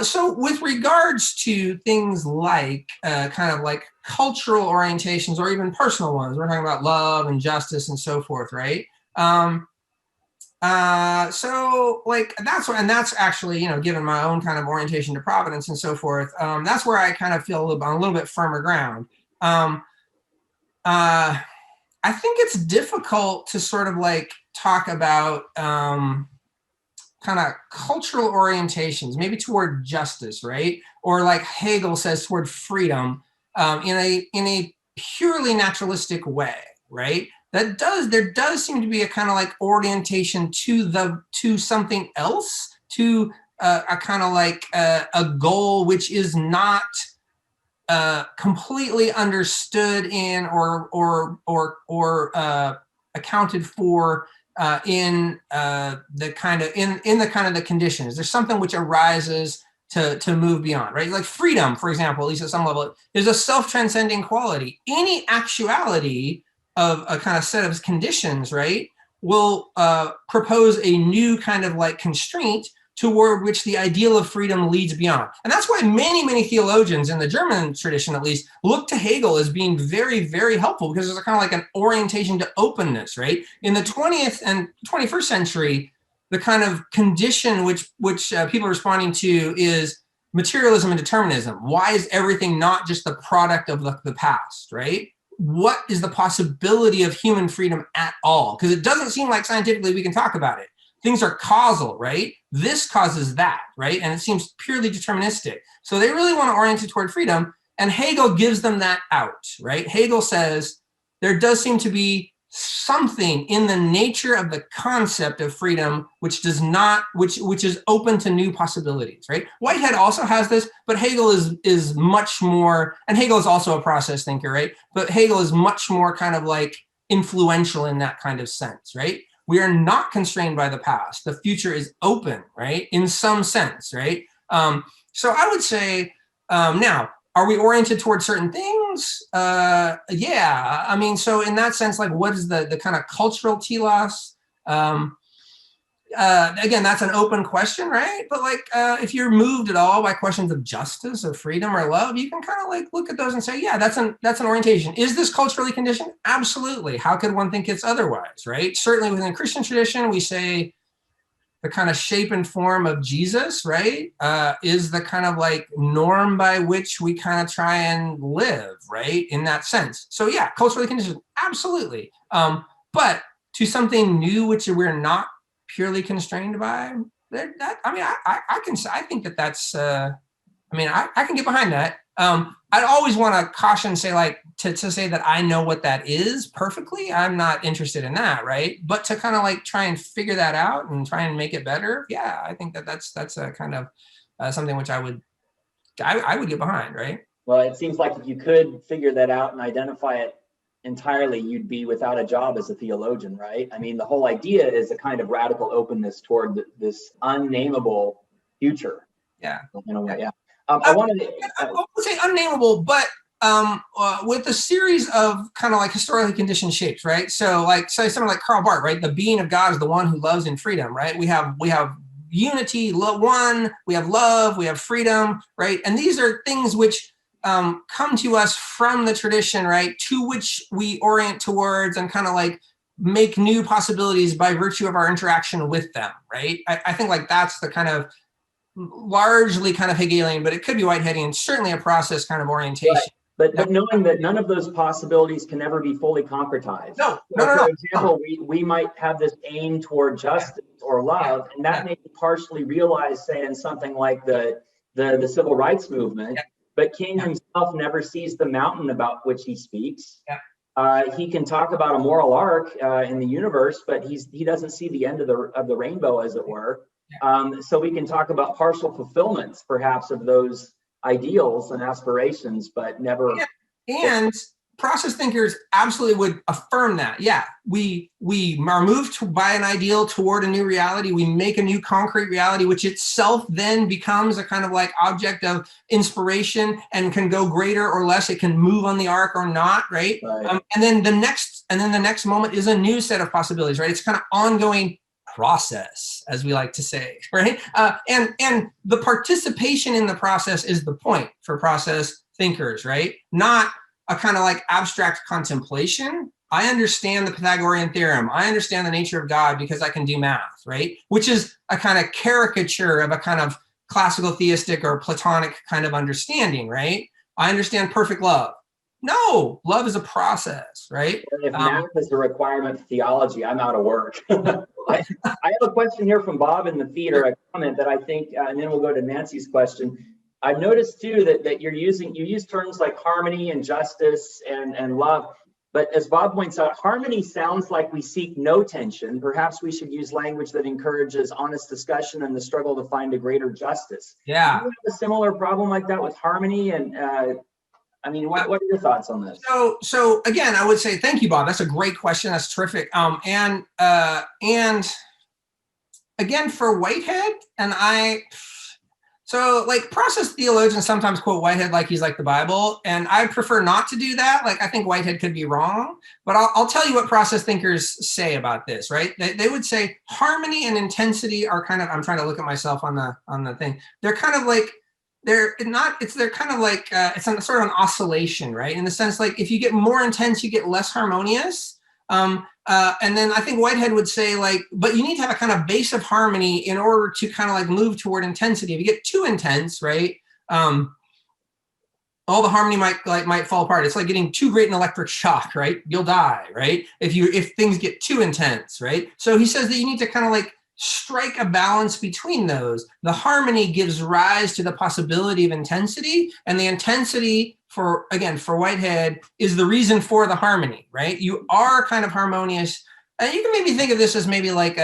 So with regards to things like kind of like cultural orientations or even personal ones, we're talking about love and justice and so forth, right? So like that's actually, you know, given my own kind of orientation to Providence and so forth, that's where I kind of feel on a little bit firmer ground. I think it's difficult to sort of like talk about kind of cultural orientations, maybe toward justice, right? Or like Hegel says, toward freedom, in a purely naturalistic way, right? There does seem to be a kind of like orientation to something else, to a kind of like a goal which is not completely understood in or accounted for in the kind of the conditions. There's something which arises to move beyond, right? Like freedom, for example, at least at some level, is a self-transcending quality. Any actuality of a kind of set of conditions, right, will propose a new kind of like constraint toward which the ideal of freedom leads beyond. And that's why many, many theologians in the German tradition, at least, look to Hegel as being very, very helpful, because there's a kind of like an orientation to openness, right? In the 20th and 21st century, the kind of condition which people are responding to is materialism and determinism. Why is everything not just the product of the past, right? what is the possibility of human freedom at all? Because it doesn't seem like scientifically we can talk about it. Things are causal, right? This causes that, right? And it seems purely deterministic. So they really want to orient it toward freedom. And Hegel gives them that out, right? Hegel says there does seem to be something in the nature of the concept of freedom which does not, which is open to new possibilities, right? Whitehead also has this, but Hegel is much more, and Hegel is also a process thinker, right? But Hegel is much more kind of like influential in that kind of sense, right? We are not constrained by the past. The future is open, right? In some sense, right? So I would say, now, are we oriented towards certain things? Yeah, I mean, so in that sense, like what is the kind of cultural telos? Again, that's an open question, right? But like, if you're moved at all by questions of justice, of freedom, or love, you can kind of like look at those and say, yeah, that's an orientation. Is this culturally conditioned? Absolutely. How could one think it's otherwise, right? Certainly within Christian tradition, we say the kind of shape and form of Jesus, right, is the kind of like norm by which we kind of try and live, right, in that sense. So yeah, culturally conditioned, absolutely. But to something new, which we're not purely constrained by, I think that's, I can get behind that. I'd always want to caution, say like, to say that I know what that is perfectly, I'm not interested in that, right? But to kind of like try and figure that out and try and make it better, yeah, I think that's a kind of something which I would get behind, right? Well, it seems like if you could figure that out and identify it entirely, you'd be without a job as a theologian, right? I mean, the whole idea is a kind of radical openness toward this unnameable future. Yeah. In a way, yeah. I wanted to, I would say unnameable, but with a series of kind of like historically conditioned shapes, right? So like, say someone like Karl Barth, right? The being of God is the one who loves in freedom, right? We have unity, one, we have love, we have freedom, right? And these are things which come to us from the tradition, right? To which we orient towards and kind of like make new possibilities by virtue of our interaction with them, right? I think like that's the kind of largely kind of Hegelian, but it could be Whiteheadian, certainly a process kind of orientation. Right. But knowing that none of those possibilities can ever be fully concretized. No. For example, we might have this aim toward justice or love, and that may be partially realized, say, in something like the civil rights movement. But King himself never sees the mountain about which he speaks. He can talk about a moral arc in the universe, but he doesn't see the end of the rainbow, as it were. So we can talk about partial fulfillments, perhaps, of those ideals and aspirations, but never. And process thinkers absolutely would affirm that. Yeah, we are moved by an ideal toward a new reality. We make a new concrete reality, which itself then becomes a kind of like object of inspiration and can go greater or less. It can move on the arc or not, right? And then the next moment is a new set of possibilities, right? It's kind of ongoing process, as we like to say, right? And the participation in the process is the point for process thinkers, right? Not a kind of like abstract contemplation. I understand the Pythagorean theorem. I understand the nature of God because I can do math, right? Which is a kind of caricature of a kind of classical theistic or Platonic kind of understanding, right? I understand perfect love. No, love is a process, right? If math is a requirement for theology, I'm out of work. I have a question here from Bob in the feed, or a comment that I think, and then we'll go to Nancy's question. I've noticed too that you use terms like harmony and justice and love, but as Bob points out, harmony sounds like we seek no tension. Perhaps we should use language that encourages honest discussion and the struggle to find a greater justice. Yeah. Do you have a similar problem like that with harmony? And I mean, what are your thoughts on this? So again, I would say thank you, Bob. That's a great question. That's terrific. And again, for Whitehead, so like process theologians sometimes quote Whitehead like he's like the Bible, and I prefer not to do that. Like I think Whitehead could be wrong, but I'll tell you what process thinkers say about this, right? They would say harmony and intensity are kind of, I'm trying to look at myself on the thing. They're kind of like, they're kind of like, it's sort of an oscillation, right? In the sense, like if you get more intense, you get less harmonious. And then I think Whitehead would say like, but you need to have a kind of base of harmony in order to kind of like move toward intensity. If you get too intense, right? all the harmony might fall apart. It's like getting too great an electric shock, right? You'll die, right? If things get too intense, right? So he says that you need to kind of like strike a balance between those. The harmony gives rise to the possibility of intensity, and the intensity for Whitehead is the reason for the harmony, right? You are kind of harmonious, and you can maybe think of this as maybe like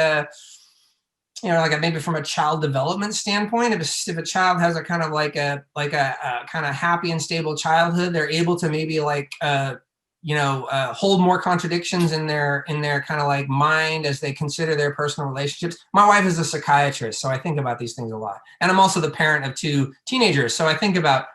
maybe from a child development standpoint, if a child has a kind of like a kind of happy and stable childhood, they're able to maybe hold more contradictions in their kind of like mind as they consider their personal relationships. My wife is a psychiatrist, so I think about these things a lot. And I'm also the parent of 2 teenagers, so I think about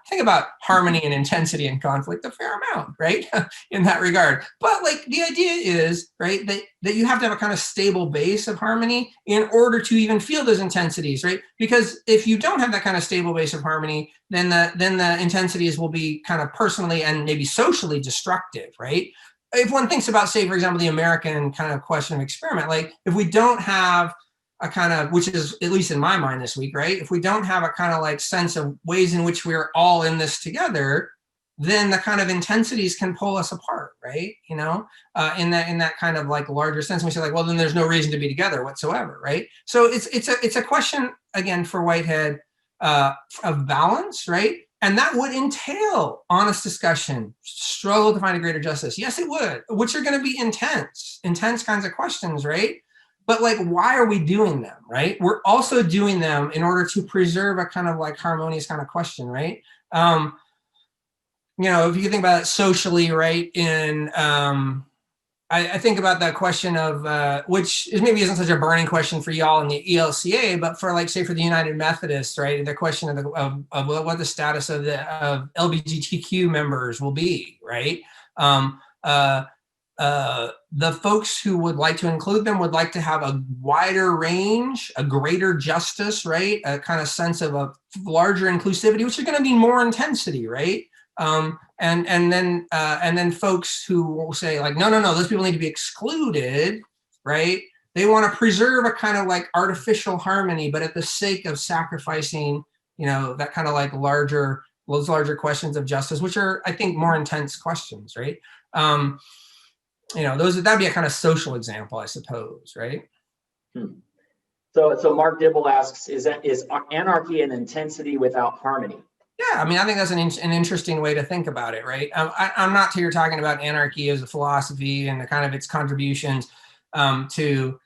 harmony and intensity and conflict a fair amount, right? In that regard. But like the idea is, right, that you have to have a kind of stable base of harmony in order to even feel those intensities, right? Because if you don't have that kind of stable base of harmony, then the intensities will be kind of personally and maybe socially destructive, right? If one thinks about, say, for example, the American kind of question of experiment, like if we don't have a kind of, which is at least in my mind this week, right? If we don't have a kind of like sense of ways in which we're all in this together, then the kind of intensities can pull us apart, right? In that kind of like larger sense, we say like, well, then there's no reason to be together whatsoever, right? So it's a question again for Whitehead of balance, right? And that would entail honest discussion, struggle to find a greater justice. Yes, it would, which are going to be intense kinds of questions, right? But like, why are we doing them, right? We're also doing them in order to preserve a kind of like harmonious kind of question, right? If you think about it socially, right? I think about that question of, which maybe isn't such a burning question for y'all in the ELCA, but for like, say, for the United Methodists, right? The question of what the status of LGBTQ members will be, right? The folks who would like to include them would like to have a wider range, a greater justice, right? A kind of sense of a larger inclusivity, which is going to mean more intensity, right? And then folks who will say like, no, those people need to be excluded, right? They want to preserve a kind of like artificial harmony, but at the sake of sacrificing, that kind of like those larger questions of justice, which are, I think, more intense questions, right? That'd be a kind of social example, I suppose, right? So Mark Dibble asks, is anarchy an intensity without harmony? Yeah, I mean, I think that's an interesting way to think about it, right? I'm not here talking about anarchy as a philosophy and the kind of its contributions to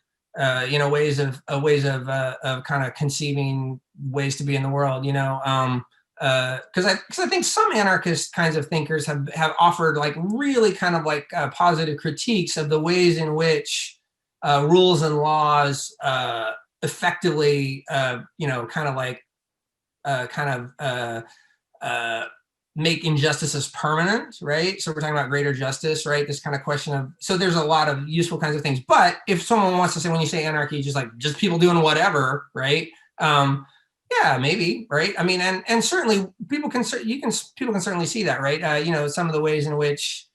ways of kind of conceiving ways to be in the world, because I think some anarchist kinds of thinkers have offered like really kind of like positive critiques of the ways in which rules and laws effectively make injustices permanent, right? So we're talking about greater justice, right? This kind of question of, so there's a lot of useful kinds of things. But if someone wants to say, when you say anarchy, just people doing whatever, right? Yeah, maybe, right? I mean, and certainly people can certainly see that, right? Some of the ways in which,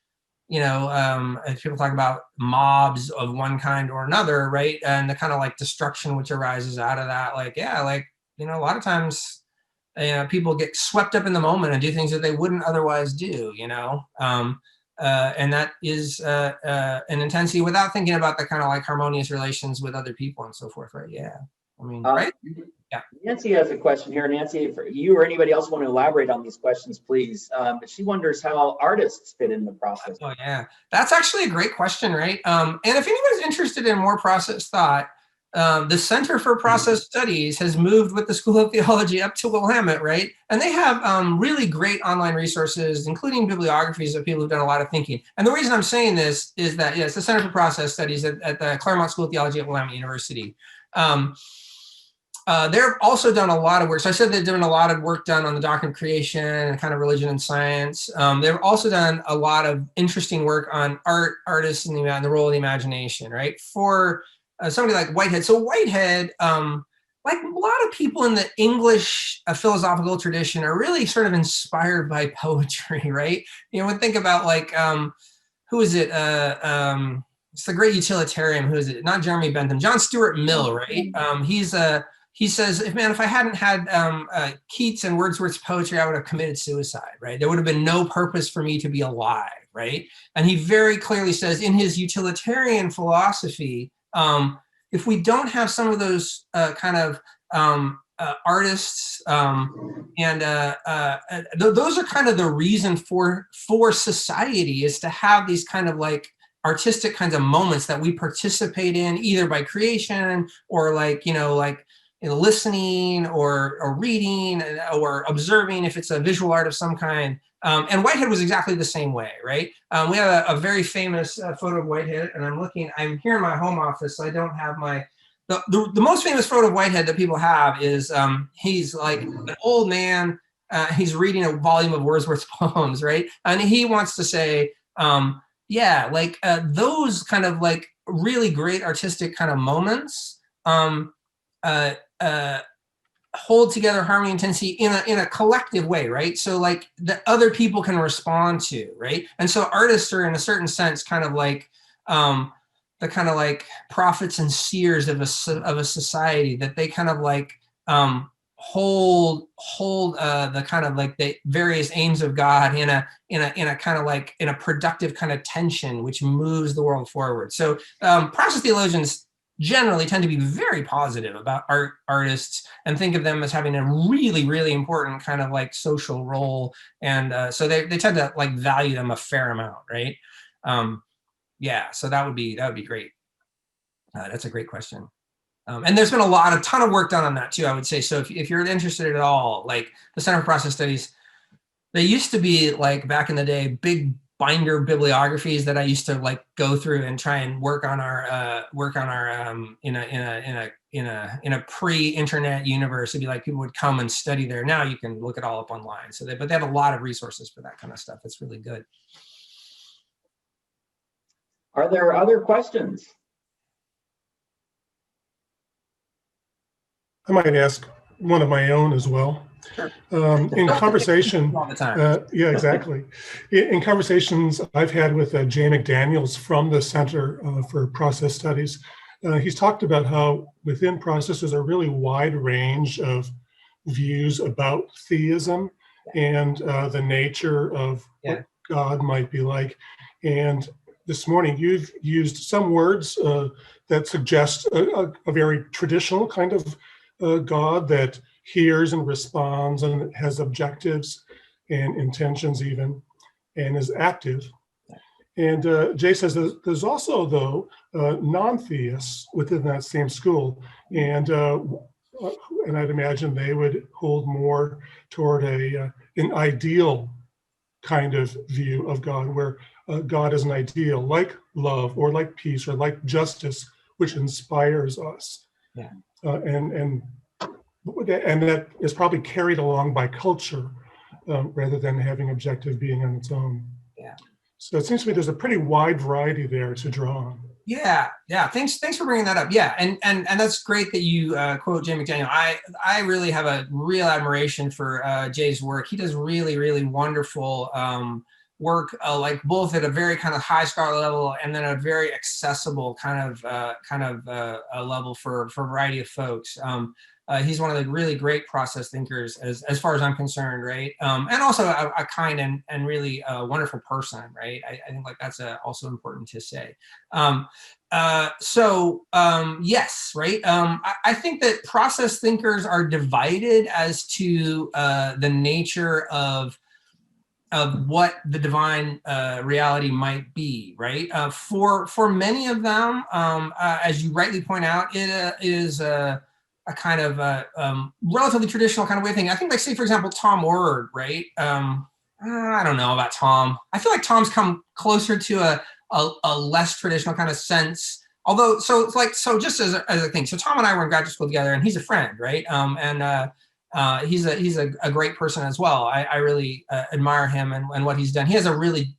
if people talk about mobs of one kind or another, right? And the kind of like destruction which arises out of that, a lot of times, people get swept up in the moment and do things that they wouldn't otherwise do, and that is an intensity without thinking about the kind of like harmonious relations with other people and so forth, right? Yeah, I mean, right? Yeah. Nancy has a question here. Nancy, if you or anybody else want to elaborate on these questions, please. But she wonders how artists fit in the process. Oh, yeah. That's actually a great question, right? And if anybody's interested in more process thought, the Center for Process Studies has moved with the School of Theology up to Willamette, right? And they have really great online resources, including bibliographies of people who've done a lot of thinking. And the reason I'm saying this is that, it's the Center for Process Studies at the Claremont School of Theology at Willamette University. They've also done a lot of work. So I said they've done a lot of work done on the doctrine of creation and kind of religion and science. They've also done a lot of interesting work on artists and the role of the imagination, right? For somebody like Whitehead. So Whitehead, like a lot of people in the English philosophical tradition, are really sort of inspired by poetry, right? When think about like, who is it? It's the great utilitarian. Who is it? Not Jeremy Bentham. John Stuart Mill, right? he says, if I hadn't had Keats and Wordsworth's poetry, I would have committed suicide, right? There would have been no purpose for me to be alive, right? And he very clearly says in his utilitarian philosophy, if we don't have some of those kind of artists, and those are kind of the reason for society, is to have these kind of like artistic kinds of moments that we participate in, either by creation or like, listening or reading or observing, if it's a visual art of some kind. And Whitehead was exactly the same way, right? We have a very famous photo of Whitehead, and I'm here in my home office, so I don't have the most famous photo of Whitehead that people have is he's like an old man, he's reading a volume of Wordsworth's poems, right? And he wants to say, those kind of like really great artistic kind of moments hold together harmony and intensity in a collective way, right? So like that other people can respond to, right? And so artists are in a certain sense kind of like the kind of like prophets and seers of a society, that they kind of like hold the kind of like the various aims of God in a kind of like in a productive kind of tension, which moves the world forward. So process theologians generally tend to be very positive about artists and think of them as having a really, really important kind of like social role. And so they tend to like value them a fair amount, right? So that would be great. That's a great question. And there's been a ton of work done on that too, I would say. So if you're interested at all, like the Center for Process Studies, they used to be like back in the day, big binder bibliographies that I used to like go through and try and work on our in a pre-internet universe. It'd be like people would come and study there. Now you can look it all up online. But they have a lot of resources for that kind of stuff. It's really good. Are there other questions? I might ask one of my own as well. Sure. In conversation, all the time. yeah, exactly. In conversations I've had with Jay McDaniels from the Center for Process Studies, he's talked about how within process there's a really wide range of views about theism and the nature of what God might be like. And this morning you've used some words that suggest a very traditional kind of God that hears and responds and has objectives and intentions even, and is active. And Jay says there's also, though, non-theists within that same school. And I'd imagine they would hold more toward an ideal kind of view of God, where God is an ideal, like love or like peace or like justice, which inspires us. Yeah. And that is probably carried along by culture rather than having objective being on its own. Yeah. So it seems to me there's a pretty wide variety there to draw on. Yeah. Thanks for bringing that up. Yeah, and that's great that you quote Jay McDaniel. I really have a real admiration for Jay's work. He does really, really wonderful work, like both at a very kind of high scholar level and then a very accessible kind of a level for a variety of folks. He's one of the really great process thinkers as far as I'm concerned, right? And also a kind and really wonderful person, right? I think like that's also important to say. Yes, right? I think that process thinkers are divided as to the nature of what the divine reality might be, right? For many of them, as you rightly point out, it is a kind of relatively traditional kind of way of thinking. I think, like, say, for example, Tom Word, right? I don't know about Tom. I feel like Tom's come closer to a less traditional kind of sense. Although, so just as a thing, so Tom and I were in graduate school together, and he's a friend, right? He's a great person as well. I really admire him and what he's done. He has a really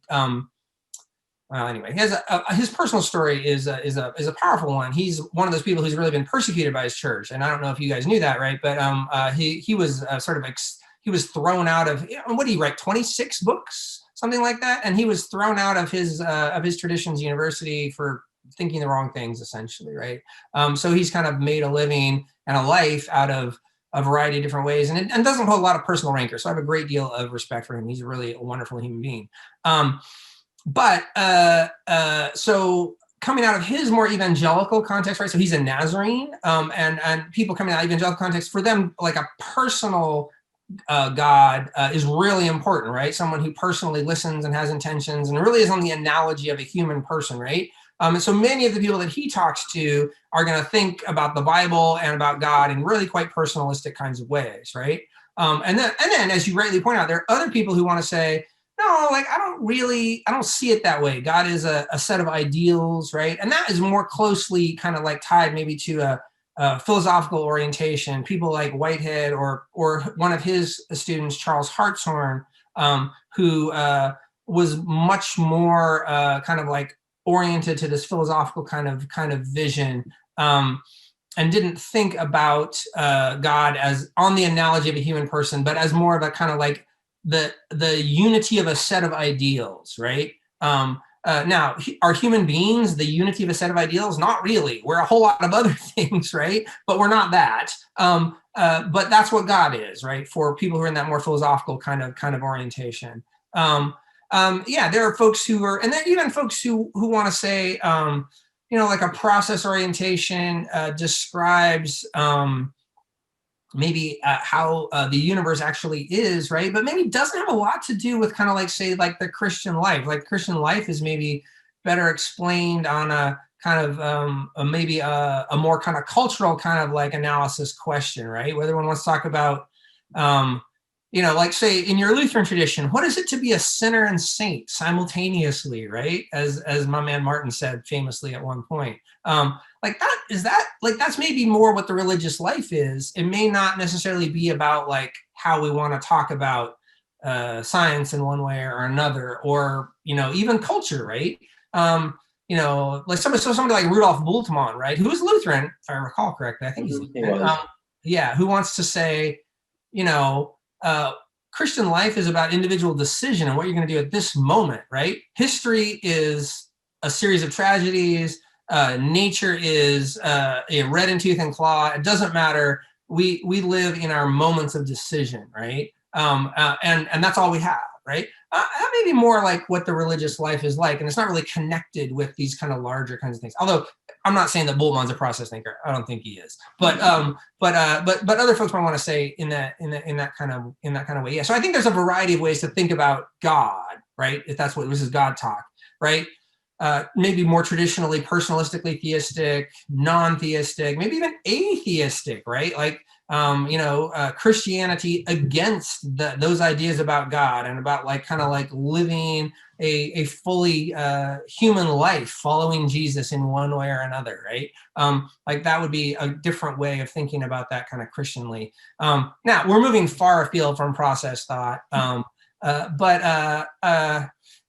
anyway, he has his personal story is a powerful one. He's one of those people who's really been persecuted by his church, and I don't know if you guys knew that, right? But he was he was thrown out of, what did he write? 26 books, something like that, and he was thrown out of his Traditions University for thinking the wrong things, essentially, right? So he's kind of made a living and a life out of a variety of different ways, and doesn't hold a lot of personal rancor. So I have a great deal of respect for him. He's really a wonderful human being. So coming out of his more evangelical context, right? So he's a Nazarene, and people coming out of evangelical context, for them, like a personal God is really important, right? Someone who personally listens and has intentions and really is on the analogy of a human person, right? And so many of the people that he talks to are going to think about the Bible and about God in really quite personalistic kinds of ways, right? And then, as you rightly point out, there are other people who want to say, no, like I don't see it that way. God is a set of ideals, right? And that is more closely kind of like tied maybe to a philosophical orientation. People like Whitehead or one of his students, Charles Hartshorne, who was much more kind of like oriented to this philosophical kind of vision, and didn't think about God as on the analogy of a human person, but as more of a kind of like the unity of a set of ideals, right? Now, are human beings the unity of a set of ideals? Not really. We're a whole lot of other things, right? But we're not that. But that's what God is, right? For people who are in that more philosophical kind of orientation. There are folks who are, and there are even folks who want to say, like a process orientation describes maybe how the universe actually is, right? But maybe doesn't have a lot to do with kind of like, say, like the Christian life. Like Christian life is maybe better explained on a kind of maybe a more kind of cultural kind of like analysis question, right? Whether one wants to talk about, like say in your Lutheran tradition, what is it to be a sinner and saint simultaneously, right? As my man Martin said famously at one point. That's maybe more what the religious life is. It may not necessarily be about like how we want to talk about science in one way or another, or even culture, right? Like somebody like Rudolf Bultmann, right, who is Lutheran, if I recall correctly. I think he's Lutheran. Who wants to say, Christian life is about individual decision and what you're going to do at this moment, right? History is a series of tragedies. Nature is red in tooth and claw. It doesn't matter. We live in our moments of decision, right? And that's all we have, right? That may be more like what the religious life is like, and it's not really connected with these kind of larger kinds of things. Although I'm not saying that Bultmann's a process thinker. I don't think he is. But other folks might want to say in that kind of way. Yeah. So I think there's a variety of ways to think about God, right? If that's what this is God talk, right? Maybe more traditionally personalistically theistic, non-theistic, maybe even atheistic, right? Like, Christianity against those ideas about God and about like kind of like living a fully human life following Jesus in one way or another, right? Like that would be a different way of thinking about that kind of Christianly. Now we're moving far afield from process thought,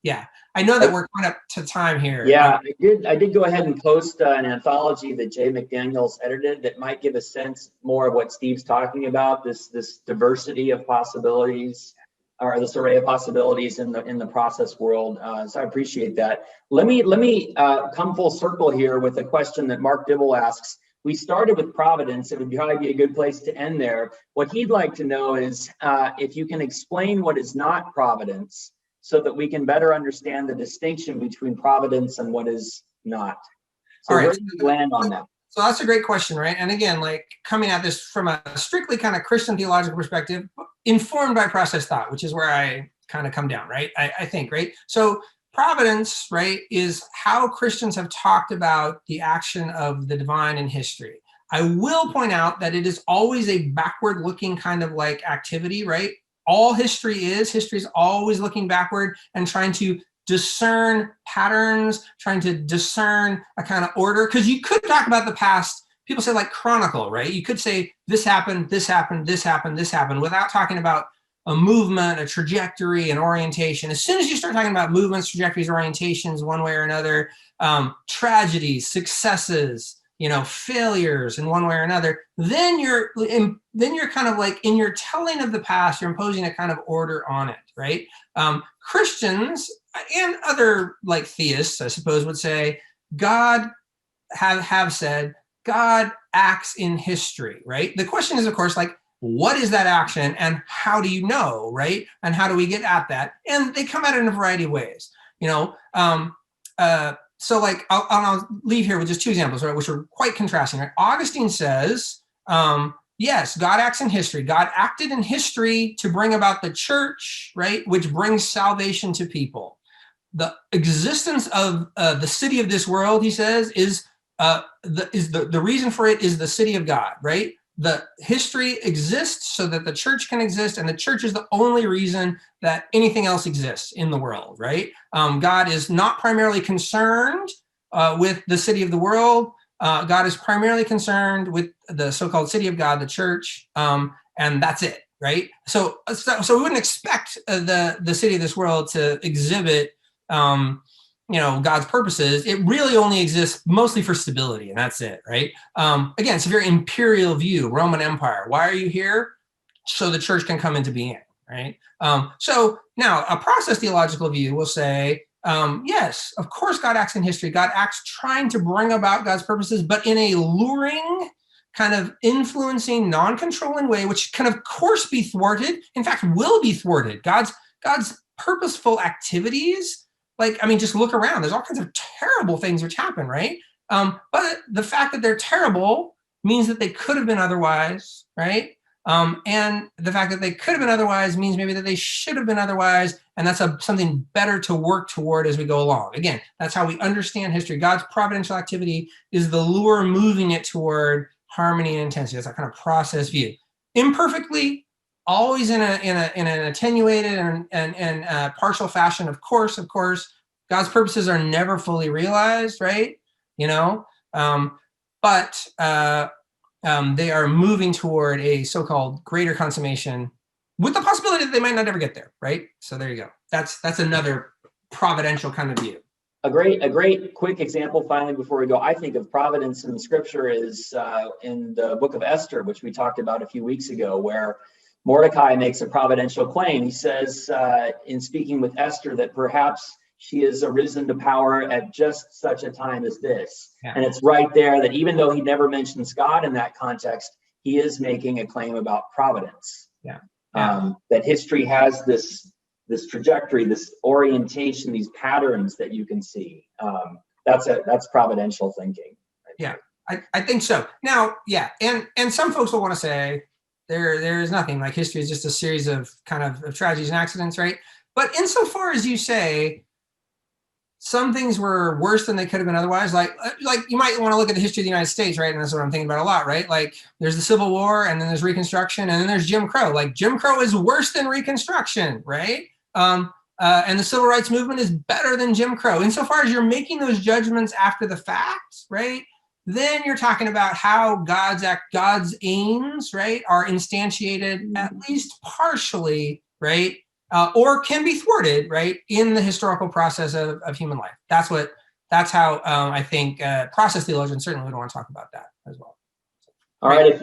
yeah. I know that we're coming up to time here. Yeah, I did go ahead and post an anthology that Jay McDaniels edited that might give a sense more of what Steve's talking about, this diversity of possibilities, or this array of possibilities in the process world. So I appreciate that. Let me come full circle here with a question that Mark Dibble asks. We started with Providence. It would probably be a good place to end there. What he'd like to know is if you can explain what is not Providence, so that we can better understand the distinction between providence and what is not. So where do you land on that? So that's a great question, right? And again, like coming at this from a strictly kind of Christian theological perspective, informed by process thought, which is where I kind of come down, right? I think, right? So providence, right, is how Christians have talked about the action of the divine in history. I will point out that it is always a backward looking kind of like activity, right? All history is always looking backward and trying to discern patterns, trying to discern a kind of order. Because you could talk about the past, people say like chronicle, right? You could say this happened, this happened, this happened, this happened, without talking about a movement, a trajectory, an orientation. As soon as you start talking about movements, trajectories, orientations, one way or another, tragedies, successes, failures in one way or another, then you're kind of like in your telling of the past, you're imposing a kind of order on it, right? Christians and other like theists, I suppose, would say God have said, God acts in history, right? The question is, of course, like, what is that action and how do you know, right? And how do we get at that? And they come at it in a variety of ways, so like, I'll leave here with just two examples, right, which are quite contrasting, right? Augustine says, yes, God acts in history. God acted in history to bring about the church, right, which brings salvation to people. The existence of the city of this world, he says, is the reason for it is the city of God, right? The history exists so that the church can exist, and the church is the only reason that anything else exists in the world, right? God is not primarily concerned with the city of the world. God is primarily concerned with the so-called city of God, the church, and that's it, right? So we wouldn't expect the city of this world to exhibit God's purposes. It really only exists mostly for stability, and that's it, right? Again, it's a very imperial view, Roman Empire. Why are you here? So the church can come into being, right? So now a process theological view will say, yes, of course God acts in history. God acts trying to bring about God's purposes, but in a luring, kind of influencing, non-controlling way, which can of course be thwarted. In fact, will be thwarted. God's purposeful activities, just look around. There's all kinds of terrible things which happen, right? But the fact that they're terrible means that they could have been otherwise, right? And the fact that they could have been otherwise means maybe that they should have been otherwise, and that's something better to work toward as we go along. Again, that's how we understand history. God's providential activity is the lure moving it toward harmony and intensity. That's our kind of process view. Imperfectly, always in an attenuated and partial fashion. Of course, God's purposes are never fully realized, right? But they are moving toward a so-called greater consummation, with the possibility that they might not ever get there, right? So there you go. That's another providential kind of view. A great quick example finally before we go, I think of providence in the scripture is in the book of Esther, which we talked about a few weeks ago, where Mordecai makes a providential claim. He says in speaking with Esther that perhaps she has arisen to power at just such a time as this. Yeah. And it's right there that even though he never mentions God in that context, he is making a claim about providence. Yeah. That history has this trajectory, this orientation, these patterns that you can see. That's providential thinking. Yeah, I think so. Now, yeah, and some folks will want to say there is nothing, like history is just a series of kind of tragedies and accidents, right? But insofar as you say some things were worse than they could have been otherwise, like you might want to look at the history of the United States, right? And that's what I'm thinking about a lot, right? Like there's the Civil War, and then there's Reconstruction, and then there's Jim Crow. Like Jim Crow is worse than Reconstruction, right? And the Civil Rights Movement is better than Jim Crow. Insofar as you're making those judgments after the fact, right? Then you're talking about how God's aims, right, are instantiated at least partially, right? Or can be thwarted, right, in the historical process of human life. That's how I think process theologians certainly would want to talk about that as well. All right, if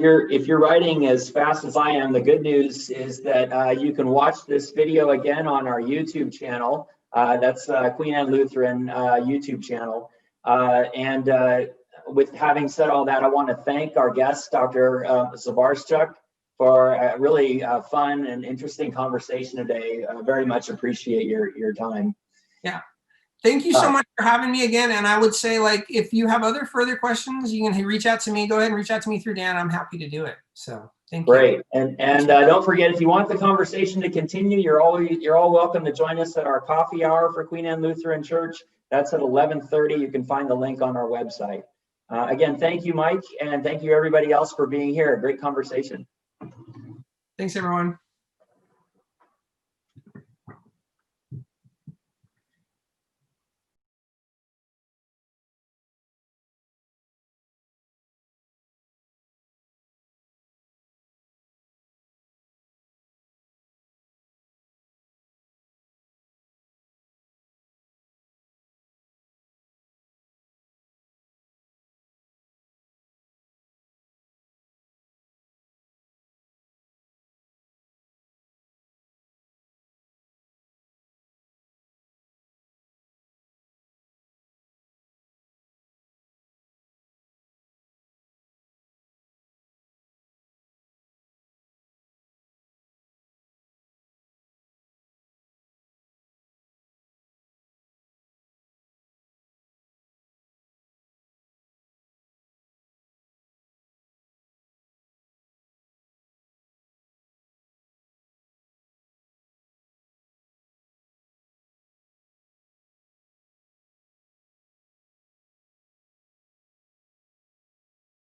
you're writing as fast as I am, the good news is that you can watch this video again on our YouTube channel. That's Queen Anne Lutheran YouTube channel. And with having said all that, I want to thank our guest, Dr. Zbaraschuk, for a really fun and interesting conversation today. Very much appreciate your time. Yeah. Thank you so much for having me again. And I would say, like, if you have other further questions, you can reach out to me. Go ahead and reach out to me through Dan. I'm happy to do it. So thank you. Great. And don't forget, if you want the conversation to continue, you're all welcome to join us at our coffee hour for Queen Anne Lutheran Church. That's at 11:30. You can find the link on our website. Again, thank you, Mike, and thank you everybody else for being here. Great conversation. Thanks, everyone.